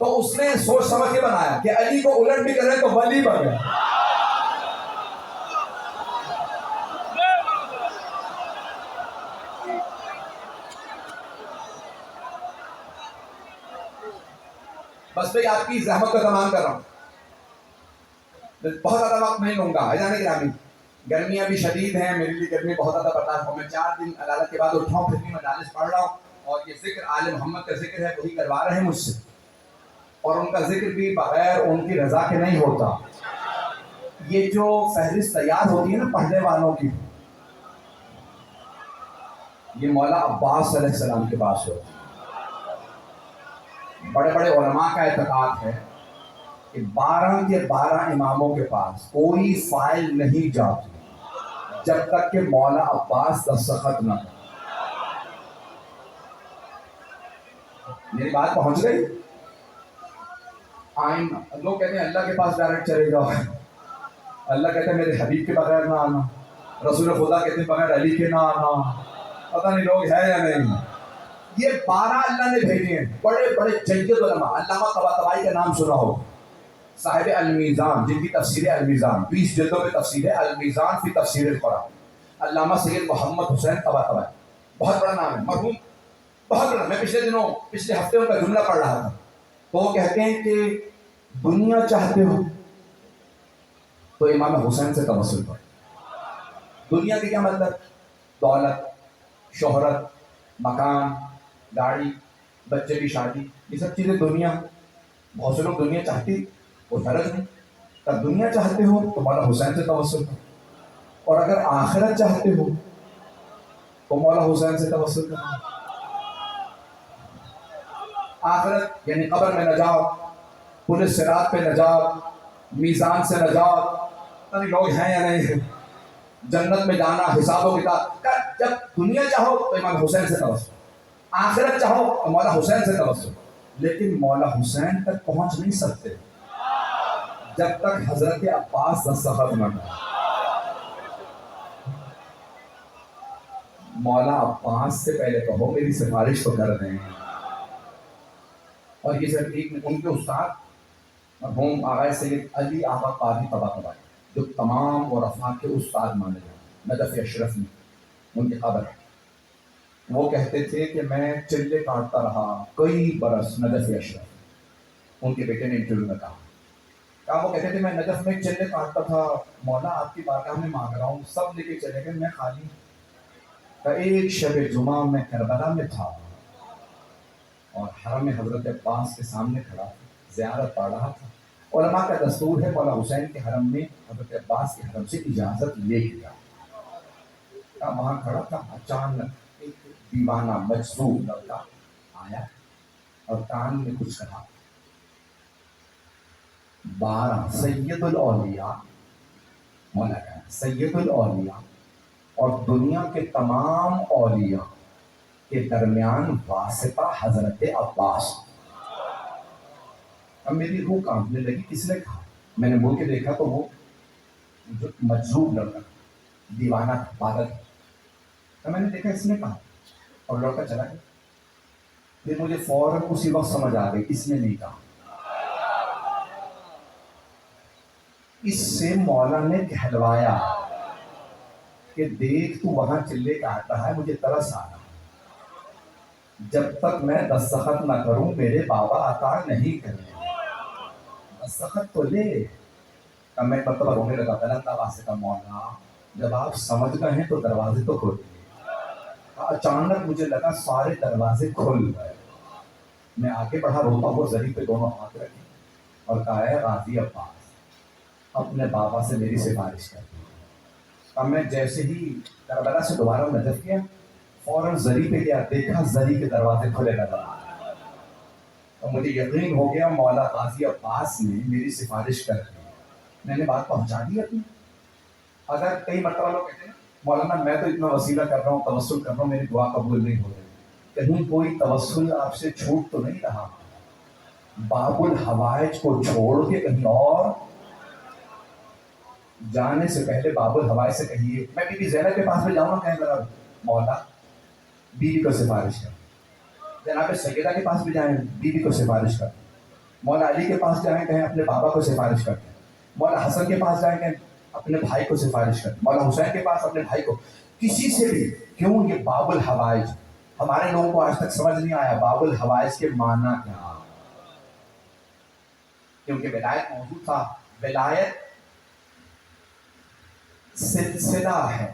تو اس نے سوچ سمجھ کے بنایا کہ علی کو الٹ بھی کرے تو ولی بنے۔ بس بھائی آپ کی زحمت کا تمام کر رہا ہوں، بہت زیادہ وقت نہیں لوں گا۔ جانے گرامی گرمیاں بھی شدید ہیں، میرے لیے گرمی بہت زیادہ برداشت ہو، میں 4 دن عدالت کے بعد اٹھا ہوں، پھر بھی مجالس پڑھ رہا ہوں، اور یہ ذکر آل محمد کا ذکر ہے وہی کروا رہے ہیں مجھ سے، اور ان کا ذکر بھی بغیر ان کی رضا کے نہیں ہوتا۔ یہ جو فہرست تیار ہوتی ہے نا پڑھنے والوں کی، یہ مولا عباس علیہ السلام کے پاس ہوتی ہے۔ بڑے بڑے علماء کا اعتقاد ہے کہ 12 کے 12 اماموں کے پاس کوئی فائل نہیں جاتی جب تک کہ مولا عباس دستخط نہ کرے۔ میری بات پہنچ گئی؟ آئین لوگ کہتے ہیں اللہ کے پاس ڈائریکٹ چلے جاؤ، اللہ کہتے ہیں میرے حبیب کے بغیر نہ آنا، رسول خدا کہتے ہیں بغیر علی کے نہ آنا، پتہ نہیں لوگ ہے یا نہیں۔ یہ 12 اللہ نے بھیجے ہیں، بڑے بڑے جید علماء، علامہ طباطبائی کا نام سنا ہو، صاحب المیزان جن کی تفسیر المیزان، 20 جلدوں میں تفسیر ہے المیزان فی تفسیر القرآن، علامہ سید محمد حسین طباطبائی، بہت بڑا نام ہے، مرحوم، بہت بڑا۔ میں پچھلے ہفتے ان کا جملہ پڑھ رہا تھا، تو وہ کہتے ہیں کہ دنیا چاہتے ہو تو امام حسین سے توسل کرو۔ دنیا کی کیا مطلب؟ دولت، شہرت، مکان، گاڑی، بچے کی شادی، یہ سب چیزیں دنیا، بہت سے لوگ دنیا چاہتی، کوئی حرج نہیں، تب دنیا چاہتے ہو تو مولا حسین سے توسل کرو، اور اگر آخرت چاہتے ہو تو مولا حسین سے توسل کرو۔ آخرت یعنی قبر میں نجات، پولیس صراط پہ نجات، میزان سے نجات، پتہ نہیں لوگ ہیں یا نہیں، جنت میں جانا، حساب و کتاب۔ جب دنیا چاہو تو امام حسین سے توسل، آخرت چاہو تو مولا حسین سے توسل، لیکن مولا حسین تک پہنچ نہیں سکتے جب تک حضرت عباس دستخط نہ کرے۔ مولا عباس سے پہلے کہو میری سفارش تو کر دیں، اور یہ صرف ایک ان کے استاد مرحوم آغا سید علی آغا قاضی طباطبائی، جو تمام عرفاء کے استاد مانے جاتے، نجف اشرف میں ان کی قبر ہے۔ وہ کہتے تھے کہ میں چلے کاٹتا رہا کئی برس، نجف اشرف، ان کے بیٹے نے انٹرویو میں کہا وہ کہتے تھے میں نجف میں چلے کاٹتا تھا، مولا آپ کی بارگاہ میں مانگ رہا ہوں، سب لے کے چلے گئے، میں خالی۔ ایک شب جمعہ میں کربلا میں تھا اور حرم حضرت عباس کے سامنے کھڑا تھا، زیارت پڑھ رہا تھا۔ علماء کا دستور ہے مولا حسین کے حرم میں حضرت عباس کے حرم سے اجازت لے کے وہاں کھڑا تھا، اچانک ایک دیوانہ مجذوب لڑکا آیا اور کان میں کچھ کہا۔ 12 سید الاولیاء، مولا کہا سید الاولیاء اور دنیا کے تمام اولیاء کے درمیان واسطہ حضرت عباس۔ اب میری روح کانپنے لگی، کس نے کہا؟ میں نے مڑ کے دیکھا تو وہ جو مجذوب لڑکا دیوانہ پاگل، تو میں نے دیکھا اس نے کہا اور لڑکا چلا گیا۔ پھر مجھے فوراً اسی وقت سمجھ آ گئی اس نے نہیں کہا۔ اس سے مولا نے کہلوایا کہ دیکھ تو وہاں چلے کاٹ رہا ہے، مجھے ترس آ رہا، جب تک میں دستخط نہ کروں میرے بابا عطا نہیں کریں، دستخط تو لے۔ اب میں مرتبہ رونے لگا، غلط آواز سے کہا مولا جب آپ سمجھ گئے ہیں تو دروازے تو کھولیں۔ اچانک مجھے لگا سارے دروازے کھل گئے، میں آگے بڑھا، روتا ہوا زری پہ دونوں ہاتھ رکھے اور کہا ہے غازی عباس اپنے بابا سے میری سفارش کر۔ اب میں جیسے ہی کربلا سے دوبارہ نظر کیا، فوراً زری پہ گیا، دیکھا زری کے دروازے کھلے نظر آ رہے، اور مجھے یقین ہو گیا مولا غازی عباس نے میری سفارش کر دی، میں نے بات پہنچا دی اپنی۔ اگر کئی مرتبہ لوگ کہتے ہیں مولانا میں تو اتنا وسیلہ کر رہا ہوں، توسل کر رہا ہوں، میری دعا قبول نہیں ہو رہی، کہیں کوئی توسل آپ سے چھوٹ تو نہیں رہا؟ باب الحوائج کو چھوڑ کے کہیں اور جانے سے پہلے باب الحوائج سے کہیے میں بی بی زینب کے پاس میں جاؤں گا، کہیں ذرا مولا بیوی کو سفارش کر، جناب سیدہ کے پاس بھی جائیں بیوی کو سفارش کر، مولا علی کے پاس جائیں کہیں اپنے بابا کو سفارش کرتے، مولا حسن کے پاس جائیں کہیں اپنے بھائی کو سفارش کرتے، مولا حسین کے پاس اپنے بھائی کو، کسی سے بھی۔ کیوں؟ یہ باب الحوائج ہمارے لوگوں کو آج تک سمجھ نہیں آیا باب الحوائج کے معنی کیا، کیونکہ ولایت موجود تھا، ولایت سلسلہ ہے،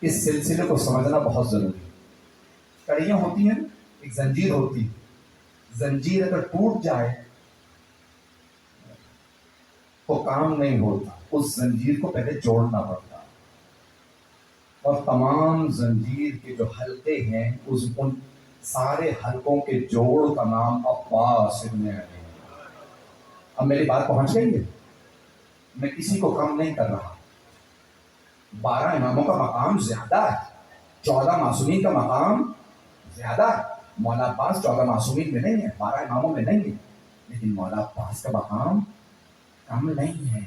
اس سلسلے کو سمجھنا بہت ضروری ہے۔ کڑیاں ہوتی ہیں، ایک زنجیر ہوتی، زنجیر اگر ٹوٹ جائے تو کام نہیں ہوتا، اس زنجیر کو پہلے جوڑنا پڑتا، اور تمام زنجیر کے جو حلقے ہیں ان سارے حلقوں کے جوڑ کا نام عباس ابن علی۔ اب میری بات پہنچ گئی ہے، میں کسی کو کم نہیں کر رہا، 12 اماموں کا مقام زیادہ ہے، 14 معصومین کا مقام زیادہ ہے، مولا عباس 14 معصومین میں نہیں ہے، 12 اماموں میں نہیں ہے، لیکن مولا عباس کا مقام کم نہیں ہے۔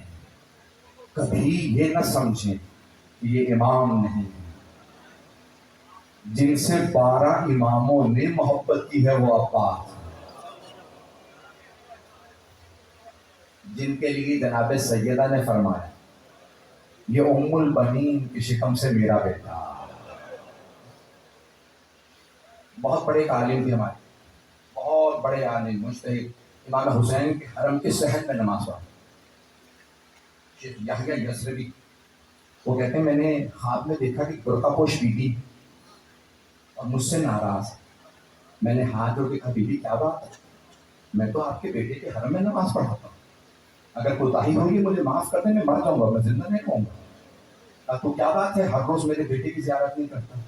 کبھی یہ نہ سمجھیں کہ یہ امام نہیں ہے، جن سے 12 اماموں نے محبت کی ہے وہ عباس، جن کے لیے جناب سیدہ نے فرمایا یہ ام البنین کی شکم سے میرا بیٹا۔ بہت بڑے عالم تھے ہمارے، بہت بڑے عالم مجتہد، امام حسین کے حرم کے صحن میں نماز پڑھا، شیخ یحییٰ یثربی، وہ کہتے ہیں میں نے خواب میں دیکھا کہ برقع پوش بی بی اور مجھ سے ناراض، میں نے ہاتھ جوڑ کے کہا بی بی کیا بات ہے، میں تو آپ کے بیٹے کے حرم میں نماز پڑھاتا ہوں، اگر کوتاہی ہوگی مجھے معاف کر دیں، میں مر جاؤں گا، میں زندہ نہیں رہوں گا۔ تو کیا بات ہے ہر روز میرے بیٹے کی زیارت نہیں کرتا؟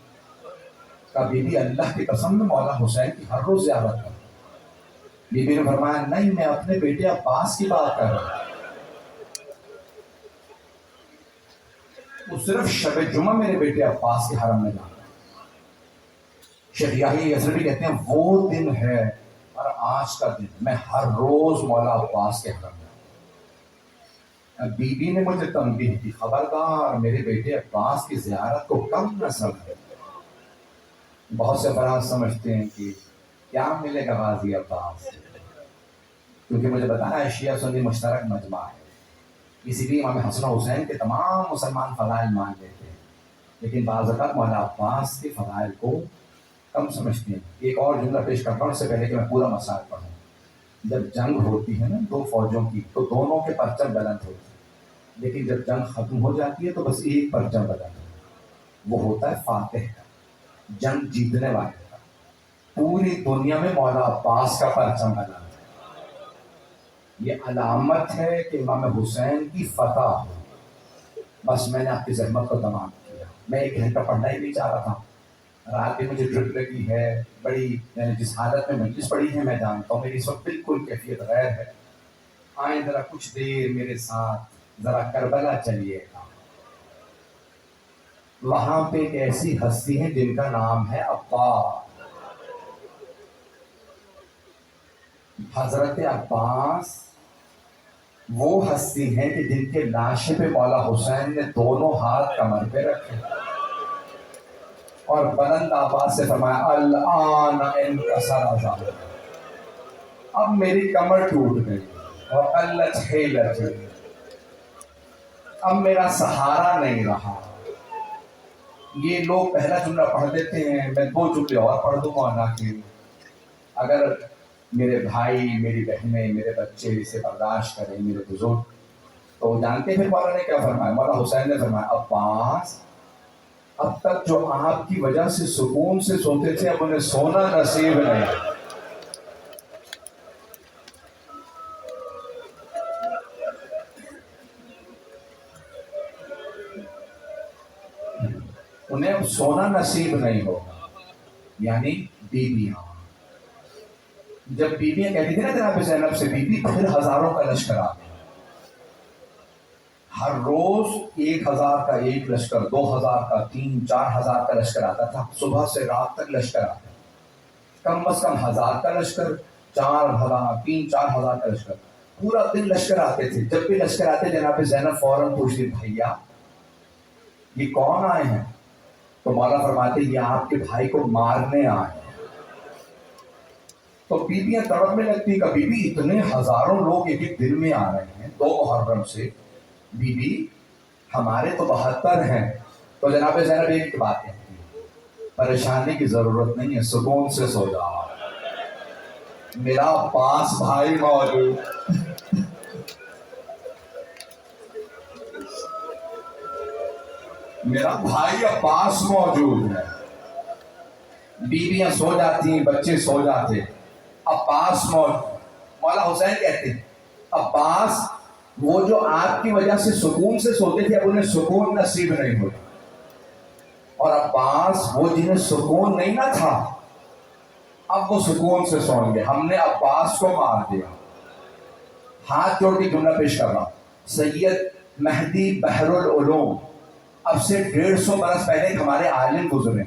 کہا بی بی اللہ کی قسم میں مولا حسین کی ہر روز زیارت کرتا۔ بی بی نے فرمایا نہیں میں اپنے بیٹے عباس کی بات کر رہا ہوں، وہ صرف شب جمعہ میرے بیٹے عباس کے حرم میں جانا۔ شیخ یحییٰ یثربی کہتے ہیں وہ دن ہے اور آج کا دن میں ہر روز مولا عباس کے حرم میں۔ بی بی نے مجھے تنبیہ کی خبردار میرے بیٹے عباس کی زیارت کو کم نہ سمجھے۔ بہت سے افراد سمجھتے ہیں کہ کیا ملے گا غازی عباس سے، کیونکہ مجھے بتایا ہے شیعہ سنی مشترک مجمع ہے، اسی لیے امام حسن و حسین کے تمام مسلمان فضائل مان لیتے ہیں، لیکن بعض اوقات مولا عباس کے فضائل کو کم سمجھتے ہیں۔ ایک اور جملہ پیش کرتا ہوں اس سے پہلے کہ میں پورا مسائل پڑھوں۔ جب جنگ ہوتی ہے نا دو فوجوں کی تو دونوں کے پرچم بلند ہوتے ہیں، لیکن جب جنگ ختم ہو جاتی ہے تو بس ایک پرچم بلند ہوتا ہے، وہ ہوتا ہے فاتح کا، جنگ جیتنے والے کا۔ پوری دنیا میں مولا عباس کا پرچم بلند ہے۔ یہ علامت ہے کہ امام حسین کی فتح ہو۔ بس میں نے آپ کی زحمت کو تمام کیا، میں ایک گھنٹہ پڑھنا ہی نہیں چاہ رہا تھا، رات بھی مجھے ڈرپ لگی ہے بڑی، میں نے جس حالت میں مجلس پڑھی ہے میں جانتا ہوں میری اس وقت بالکل کیفیت غیر ہے۔ آئیں ذرا کچھ دیر میرے ساتھ ذرا کربلا چلیے گا۔ وہاں پہ ایک ایسی ہستی ہے جن کا نام ہے عباس، حضرت عباس وہ ہستی ہیں کہ جن کے لاشے پہ مولا حسین نے دونوں ہاتھ کمر پہ رکھے اور بلند آواز سے فرمایا الآن انکسر عظامی، اب میری کمر ٹوٹ گئی اور قلت حیلتی، اب میرا سہارا نہیں رہا۔ یہ لوگ پہلا جملہ پڑھ دیتے ہیں، میں دو جملے اور پڑھ دوں مولانا کے، اگر میرے بھائی میری بہنیں میرے بچے اسے برداشت کریں میرے بزرگ تو جانتے ہیں پھر مولانا نے کیا فرمایا؟ مولانا حسین نے فرمایا عباس اب تک جو آپ کی وجہ سے سکون سے سوتے تھے اب انہیں سونا نصیب نہیں۔ انہیں اب سونا نصیب نہیں ہوگا، یعنی بیویاں۔ جب بیویاں کہتی تھی نا جناب زینب سے بیوی، پھر ہزاروں کا لشکر آ گیا، ہر روز 1000 کا ایک لشکر، 2000 کا 3000-4000 کا لشکر آتا تھا، صبح سے رات تک لشکر آتا، کم از کم 1000 کا لشکر، 4000 3-4 ہزار کا لشکر، پورا دن لشکر آتے تھے۔ جب بھی لشکر آتے جناب زینب فوراً پوچھتی بھیا یہ کون آئے ہیں؟ تو مولا فرماتے یہ آپ کے بھائی کو مارنے آئے ہیں۔ تو بیویاں تڑپنے لگتی کہ بیوی اتنے ہزاروں لوگ ایک ایک دن میں آ رہے ہیں 2 محرم سے، بیوی ہمارے تو 72 ہیں۔ تو جناب زینب ایک بات کہتی ہے پریشانی کی ضرورت نہیں ہے، سکون سے سو جاؤ، میرا عباس بھائی موجود، میرا بھائی عباس موجود ہے۔ بیویاں سو جاتی ہیں، بچے سو جاتے، عباس موجود۔ مولا حسین کہتے ہیں عباس وہ جو آپ کی وجہ سے سکون سے سوتے تھے اب انہیں سکون نصیب نہیں ہوتا، اور عباس وہ جنہیں سکون نہیں نہ تھا اب وہ سکون سے سوئیں گے، ہم نے عباس کو مار دیا۔ ہاتھ جوڑ کے جملہ پیش کر رہا ہوں، سید مہدی بحر العلوم اب سے 150 برس پہلے ہمارے عالم گزرے،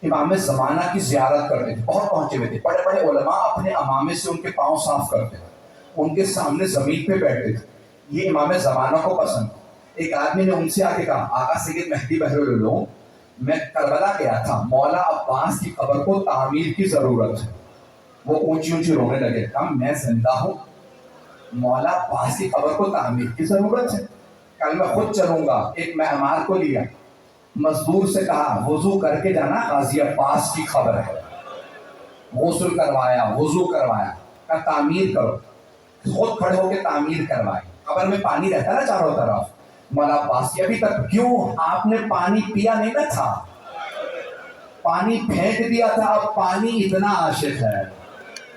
امام زمانہ کی زیارت کرتے تھے، بہت پہنچے ہوئے تھے، بڑے بڑے علماء اپنے امامے سے ان کے پاؤں صاف کرتے تھے، ان کے سامنے زمین پہ بیٹھتے تھے، یہ امام زمانہ کو پسند۔ ایک آدمی نے ان سے آ کے کہا آقا سید مہدی بحر العلوم میں کربلا گیا تھا، مولا عباس کی قبر کو تعمیر کی ضرورت ہے۔ وہ اونچی اونچی رونے لگے، کہا میں زندہ ہوں، مولا عباس کی قبر کو تعمیر کی ضرورت ہے، کل میں خود چلوں گا۔ ایک معمار کو لیا، مزدور سے کہا وضو کر کے جانا، غازی عباس کی خبر ہے، غسل کروایا، وضو کروایا، کہا تعمیر کرو، خود کھڑے ہو کے تعمیر کروائی۔ قبر میں پانی رہتا نا چاروں طرف، مولا عباس کی ابھی تک کیوں آپ نے پانی پیا نہیں نا تھا، پانی پھینک دیا تھا، اب پانی اتنا عاشق ہے،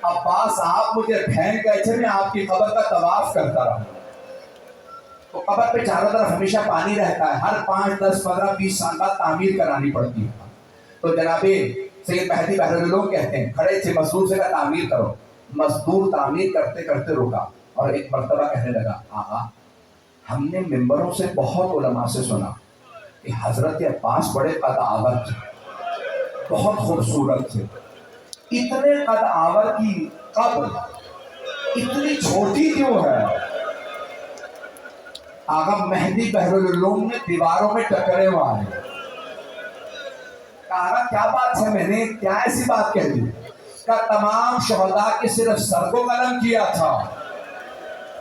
عباس آپ مجھے پھینک گئے تھے میں آپ کی قبر کا طواف کرتا رہا۔ تو قبر پہ چاروں طرف ہمیشہ پانی رہتا ہے، ہر 5 10 15 20 سال بعد تعمیر کرانی پڑتی ہے۔ تو جناب سید مہدی بحر العلوم کہتے ہیں کھڑے تھے، مزدور سے کہا تعمیر کرو، مزدور تعمیر کرتے کرتے رکا اور ایک مرتبہ کہنے لگا آقا ہم نے ممبروں سے بہت علماء سے سنا کہ حضرت عباس بڑے قد آور تھے، بہت خوبصورت تھے، اتنے قد آور کی قبر اتنی چھوٹی کیوں ہے؟ آقا مہدی بحر العلوم نے دیواروں میں ٹکرے مارے، کہا کیا بات ہے، میں نے کیا ایسی بات کہہ دی؟ کہا تمام شہداء کے صرف سر کو قلم کیا تھا،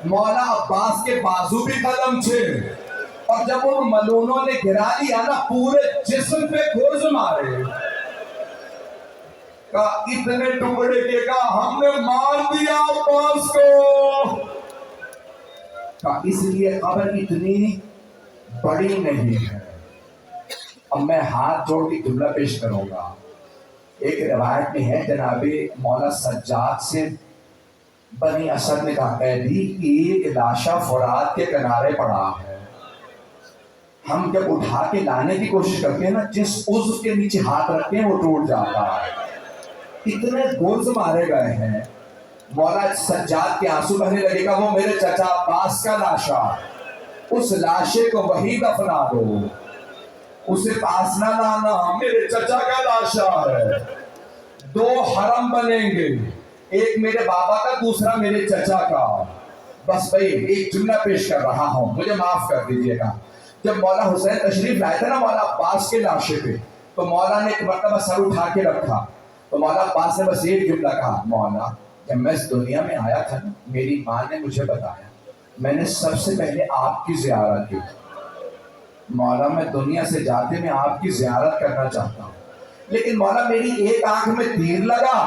مولا عباس کے بازو بھی قلم تھے، اور جب ان ملونوں نے گرا لیا نا پورے جسم پہ گرز مارے، کہا اتنے ٹکڑے کے کہا ہم نے مار دیا عباس کو، کہا اس لیے قبر اتنی بڑی نہیں ہے۔ اب میں ہاتھ جوڑ کے جملہ پیش کروں گا۔ ایک روایت میں ہے جناب مولا سجاد سے بنی اسد نے کہا قیدی ایک لاشا فرات کے کنارے پڑا ہے، ہم جب اٹھا کے لانے کی کوشش کرتے ہیں نا جس عضو کے نیچے ہاتھ رکھتے ہیں وہ ٹوٹ جاتا ہے، اتنے گرز مارے گئے ہیں۔ مولا سجاد کے آنسو بہنے لگے گا وہ میرے چچا عباس کا لاشا، اس لاشے کو وہی دفنا دو، اسے پاس نہ لانا، میرے چچا کا لاشا ہے۔ دو حرم بنیں گے، ایک میرے بابا کا دوسرا میرے چچا کا۔ بس بھائی ایک جملہ پیش کر رہا ہوں، مجھے معاف کر دیجیے گا۔ جب مولا حسین تشریف لائے تھے نا مولا عباس کے لاشے پہ، تو مولا نے ایک مرتبہ سر اٹھا کے رکھا، تو مولا عباس نے بس ایک جملہ کہا، مولا جب میں اس دنیا میں آیا تھا نا میری ماں نے مجھے بتایا میں نے سب سے پہلے آپ کی زیارت کی، مولا میں دنیا سے جاتے میں آپ کی زیارت کرنا چاہتا ہوں، لیکن مولا میری ایک آنکھ میں تیر لگا،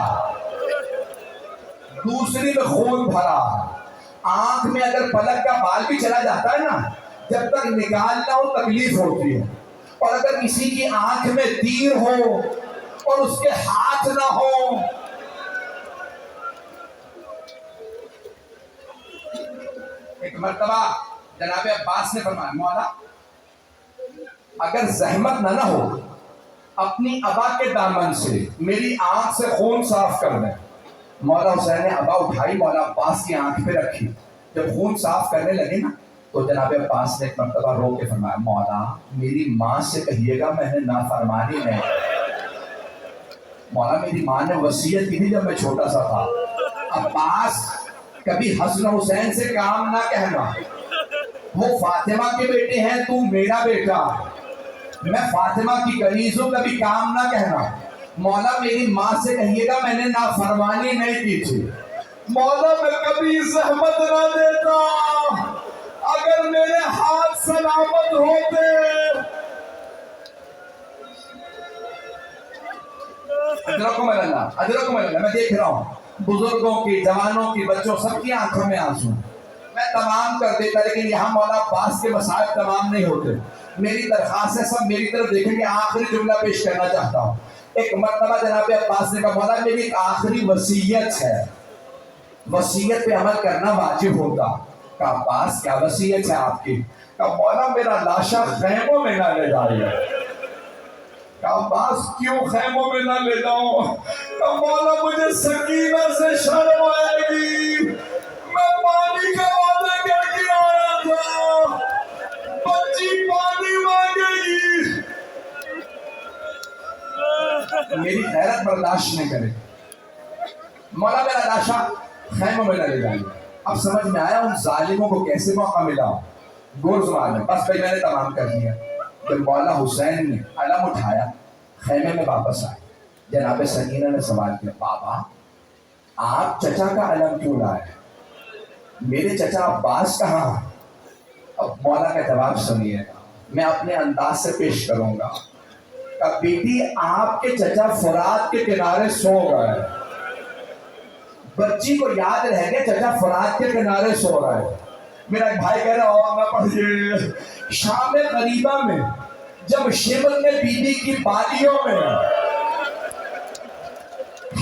دوسری میں خون بھرا، آنکھ میں اگر پلک کا بال بھی چلا جاتا ہے نا جب تک نکالنا ہو تکلیف ہوتی ہے، اور اگر کسی کی آنکھ میں تیر ہو اور اس کے ہاتھ نہ ہو، ایک مرتبہ جناب عباس نے فرمایا مولا اگر زحمت نہ ہو اپنی ابا کے دامن سے میری آنکھ سے خون صاف کر دیں۔ مولا حسین نے ابا اٹھائی مولا عباس کی آنکھ پہ رکھی، جب خون صاف کرنے لگے نا تو جناب عباس نے ایک مرتبہ رو کے فرمایا مولا میری ماں سے کہیے گا میں نے نافرمانی نہیں، مولا میری ماں نے وصیت کی تھی جب میں چھوٹا سا تھا، عباس کبھی حسن حسین سے کام نہ کہنا، وہ فاطمہ کے بیٹے ہیں تو میرا بیٹا، میں فاطمہ کی کنیز ہوں کبھی کام نہ کہنا، مولا میری ماں سے کہیے گا میں نے نافرمانی نہیں کی تھی، مولا میں کبھی زحمت نہ دیتا اگر میرے ہاتھ سلامت ہوتے۔ اجرکم اللہ اجرکم اللہ، میں دیکھ رہا ہوں بزرگوں کی جوانوں کی بچوں سب کی آنکھوں میں آنسو، میں تمام کر دیتا لیکن یہاں مولا عباس کے مسائل تمام نہیں ہوتے، میری درخواست ہے سب میری طرف دیکھیں کہ آخری جملہ پیش کرنا چاہتا ہوں۔ ایک مرتبہ جناب عباس نے کہا مولا میری ایک آخری وصیت ہے، وصیت پہ عمل کرنا واجب ہوتا۔ کہا عباس کیا وصیت ہے آپ کی؟ کہا مولا میرا لاشا خیموں میں نہ لے جائیے۔ کہا عباس کیوں خیموں میں نہ لے جاؤں؟ کہا مولا مجھے سکینہ سے شرم آئے گی، میں پانی کا وعدہ کر کے آیا تھا، بچی پانی مانگے گی، میری غیرت برداشت نہیں کرے، مولا میرا لاشا خیموں میں نہ لے جائیے۔ اب سمجھ میں آیا ان ظالموں کو کیسے موقع ملا گرز مارنے، بس بھائی میں نے تمام کر دیا۔ جب مولا حسین نے علم اٹھایا خیمے میں واپس آئے، جناب سکینہ نے سوال کیا بابا آپ چچا کا علم کیوں لائے، میرے چچا عباس کہاں؟ اب مولا کا جواب سنیے گا، میں اپنے انداز سے پیش کروں گا۔ کہ بیٹی آپ کے چچا فرات کے کنارے سو گئے، بچی کو یاد رہ گیا چچا فرات کے کنارے سو رہے۔ میرا ایک بھائی کہہ رہا اور نہ پڑھیے، شام غریبہ میں جب شمر نے بی بی کی بالیوں میں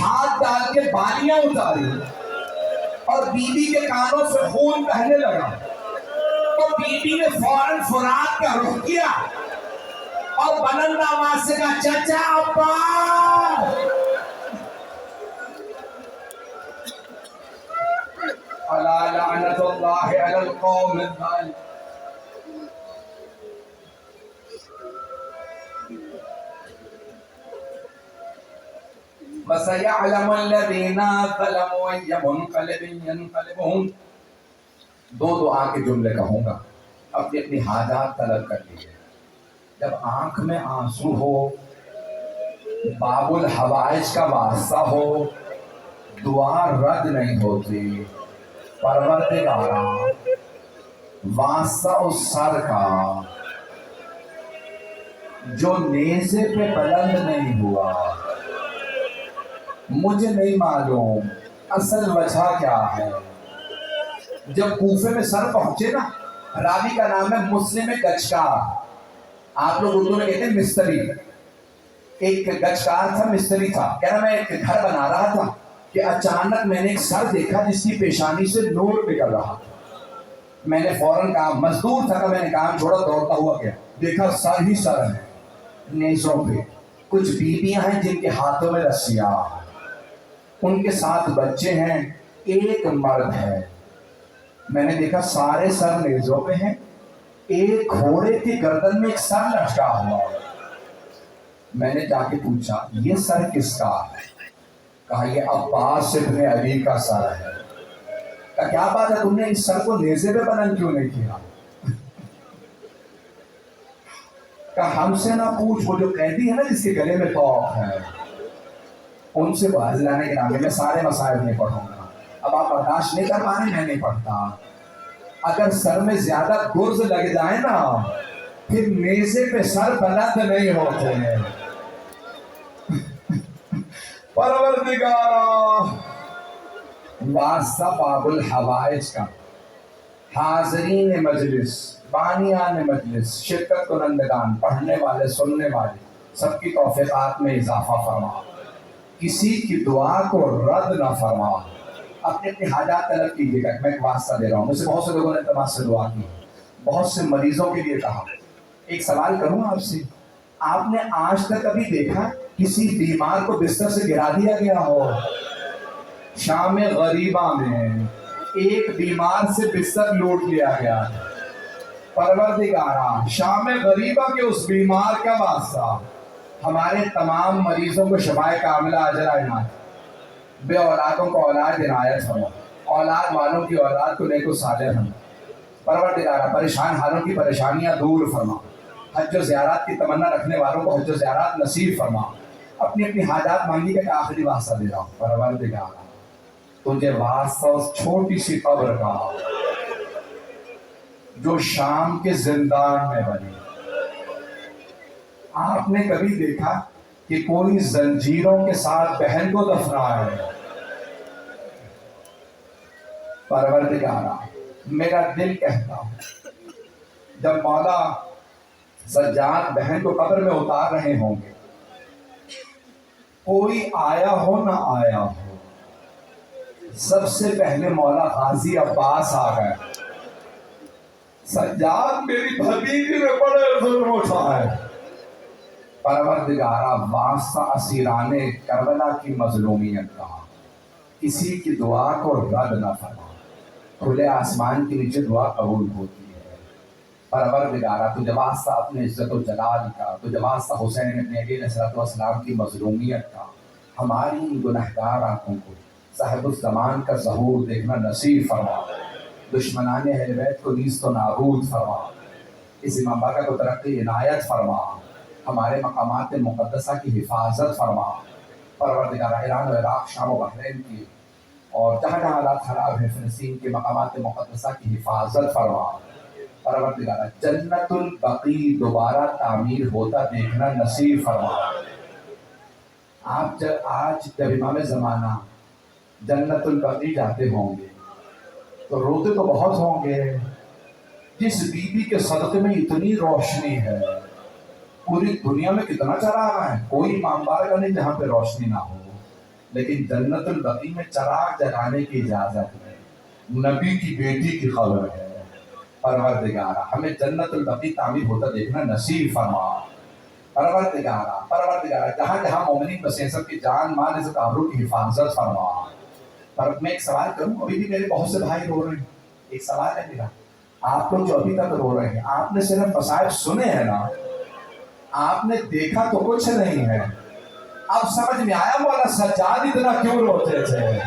ہاتھ ڈال کے بالیاں اتاری اور بی بی کے کانوں سے خون بہنے لگا تو بی بی نے فوراً فرات کا رخ کیا اور بلند آواز سے کہا چچا عباس، الا لعنت اللہ علی القوم الظالمین۔ وَسَيَعْلَمُ الَّذِينَ ظَلَمُوا أَيَّ مُنقَلِبٍ يَنقَلِبُونَ۔ دو دعا کے جملے کہوں گا، اپنی اپنی حاجات طلب کر لیجیے۔ جب آنکھ میں آنسو ہو، باب الحوائج کا واسطہ ہو، دعا رد نہیں ہوتی۔ پروردگارا واسطہ اس سر کا جو نیزے پہ بلند نہیں ہوا، مجھے نہیں معلوم اصل وجہ کیا ہے۔ جب کوفے میں سر پہنچے نا، راوی کا نام ہے مسلم گچکار، آپ لوگ اردو میں کہتے ہیں مستری۔ ایک گچکار تھا، مستری تھا، کہہ رہا میں ایک گھر بنا رہا تھا کہ اچانک میں نے ایک سر دیکھا جس کی پیشانی سے نور نکل رہا تھا۔ میں نے فوراً کہا، مزدور تھا، میں نے کام چھوڑا، دوڑتا ہوا گیا، دیکھا سر ہی سر ہے، نیزوں پہ کچھ بیویاں ہیں جن کے ہاتھوں میں رسیاں، ان کے ساتھ بچے ہیں، ایک مرد ہے۔ میں نے دیکھا سارے سر نیزوں پہ ہیں، ایک گھوڑے کی گردن میں ایک سر لٹکا ہوا۔ میں نے جا کے پوچھا یہ سر کس کا ہے؟ کہا یہ عباس ابن علی کا سر ہے۔ کہا کیا بات ہے، تم نے اس سر کو نیزے پہ بلند کیوں نہیں کیا؟ کہا ہم سے نہ پوچھ، وہ جو قیدی ہے نا جس کے گلے میں توق ہے، ان سے باز لانے کے نام میں سارے مسائل نہیں پڑھوں گا۔ اب آپ برداشت نہیں کر پا رہے، میں نہیں پڑھتا۔ اگر سر میں زیادہ گرز لگ جائے نا، پھر نیزے پہ سر بلند نہیں ہوتے ہیں۔ پروردگارا واسطہ باب الحوائج کا، حاضرین مجلس، بانیان مجلس، شرکت کنندگان، پڑھنے والے، سننے والے، سب کی توفیقات میں اضافہ فرما، کسی کی دعا کو رد نہ فرما۔ اپنے اپنی حاجات طلب کیجیے گا۔ میں ایک واسطہ دے رہا ہوں، مجھ سے بہت سے لوگوں نے تمام سے دعا کی، بہت سے مریضوں کے لیے کہا۔ ایک سوال کروں آپ سے، آپ نے آج تک کبھی دیکھا کسی بیمار کو بستر سے گرا دیا گیا ہو؟ شام غریبہ میں ایک بیمار سے بستر لوٹ لیا گیا۔ پروردگارا شام غریبہ کے اس بیمار کا واسطہ ہمارے تمام مریضوں کو شفائے کاملہ اجر عنایت، بے اولادوں کو اولاد عنایت فرما، اولاد والوں کی اولاد کو نیک و صالح فرما۔ پروردگارا پریشان حالوں کی پریشانیاں دور فرما، حج و زیارات کی تمنا رکھنے والوں کو حج و زیارات نصیب فرما۔ اپنی اپنی حاجات مانگی کا آخری واسطہ دے رہا ہوں۔ پروردگارا تجھے واسطہ اس چھوٹی سی قبر کا جو شام کے زندان میں بنی۔ آپ نے کبھی دیکھا کہ کوئی زنجیروں کے ساتھ بہن کو دفنایا ہے؟ پروردگارا میرا دل کہتا جب مولا سجاد بہن کو قبر میں اتار رہے ہوں گے، کوئی آیا ہو نہ آیا ہو، سب سے پہلے مولا غازی عباس آ گئے، سجاد میری بھتیجی نے بڑے ظلم اٹھائے۔ پروردگارا واسطہ اسیران کربلا کی مظلومیت کا، کسی کی دعا کو رد نہ فرما۔ کھلے آسمان کے نیچے دعا قبول ہوتی ہے۔ پروردگارا تجھے واسطہ اپنے عزت و جلال کا، تجھے واسطہ حسین ابن علی علیہ السلام کی مظلومیت کا، ہماری گنہگار آنکھوں کو صاحب الزمان کا ظہور دیکھنا نصیب فرما۔ دشمنان اہل بیت کو نیست و نابود فرما، اس امام باقا کو ترقی عنایت فرما، ہمارے مقامات مقدسہ کی حفاظت فرما۔ پروردگارہ ایران و عراق، شام و بحرین کی اور جہاں جہاں حالات خراب ہیں، فلسطین کے مقامات مقدسہ کی حفاظت فرما۔ پروردگارہ جنت البقیع دوبارہ تعمیر ہوتا دیکھنا نصیب فرما۔ آپ آج جب امام زمانہ جنت البقیع جاتے ہوں گے تو روتے تو بہت ہوں گے، جس بی بی کے صدقے میں اتنی روشنی ہے، پوری دنیا میں کتنا چراغ ہے، کوئی امام بارگاہ نہیں جہاں پہ روشنی نہ ہو، لیکن جنت البقیع میں چراغ جلانے کی اجازت ہے، نبی کی بیٹی کی خبر ہے۔ پروردگارہ ہمیں جنت البقیع تعمیر ہوتا دیکھنا نصیب فرما۔ پروردگارہ جہاں جہاں مومنین بسیں سب کی جان مال عزت آبرو کی حفاظت فرما۔ پر میں ایک سوال کروں، ابھی بھی میرے بہت سے بھائی رو رہے ہیں، ایک سوال ہے میرا، آپ لوگ جو ابھی تک رو رہے ہیں، آپ نے صرف مصائب سنے ہیں نا، آپ نے دیکھا تو کچھ نہیں ہے۔ اب سمجھ میں آیا مولا سجاد اتنا کیوں روتے تھے؟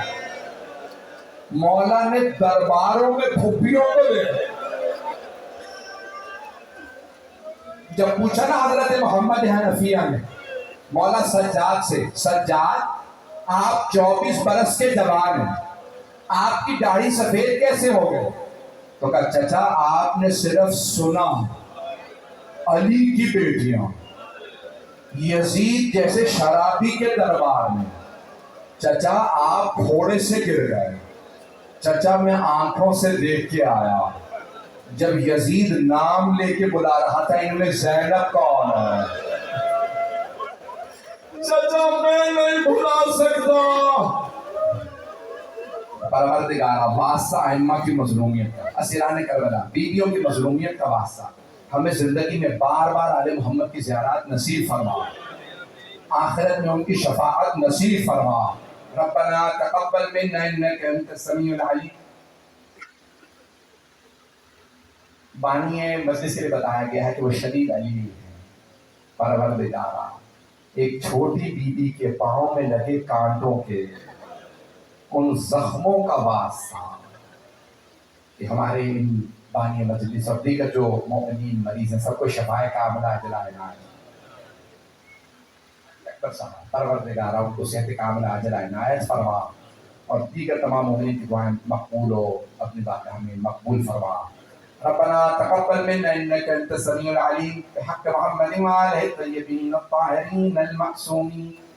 مولا نے درباروں میں پھپھیوں کو دیکھا، جب پوچھا نا حضرت محمد حنفیہ نے مولا سجاد سے، سجاد آپ 24 برس کے جوان ہیں، آپ کی داڑھی سفید کیسے ہو گئے؟ تو کہا چچا آپ نے صرف سنا علی کی بیٹیاں یزید جیسے شرابی کے دربار میں، چچا آپ گھوڑے سے گر گئے، چچا میں آنکھوں سے دیکھ کے آیا جب یزید نام لے کے بلا رہا تھا ان میں زینب کون ہے؟ چچا میں نہیں بھلا سکتا۔ پروردگارہ واسطہ ائمہ کی مظلومیت کا، اسیران کربلا بیویوں کی مظلومیت کا واسطہ ہمیں زندگی میں بار بار آل محمد کی زیارات نصیب فرما، آخرت میں ان کی شفاعت نصیب فرما۔ ربنا تقبل منا انك انت السميع العليم۔ بانی مجلس سے بتایا گیا ہے کہ وہ شدید علیم ہے۔ پروردگارہ ایک چھوٹی بیوی کے پاؤں میں لگے کانٹوں کے ان زخموں کا واسطہ کہ ہمارے ان بانی مجلس اور دیگر جو مومنین مریض ہیں سب کو شفائے کاملہ عاجلہ عنایت پروردگارہ ان کو صحت کاملہ عاجلہ عنایت فرما، اور دیگر تمام مومنین کی دعائیں مقبول ہو، اپنی باتیں ہمیں مقبول فرما۔ ربنا تقبل منا انك انت السميع العليم بحق محمد وآله الطيبين الطاهرين المعصومين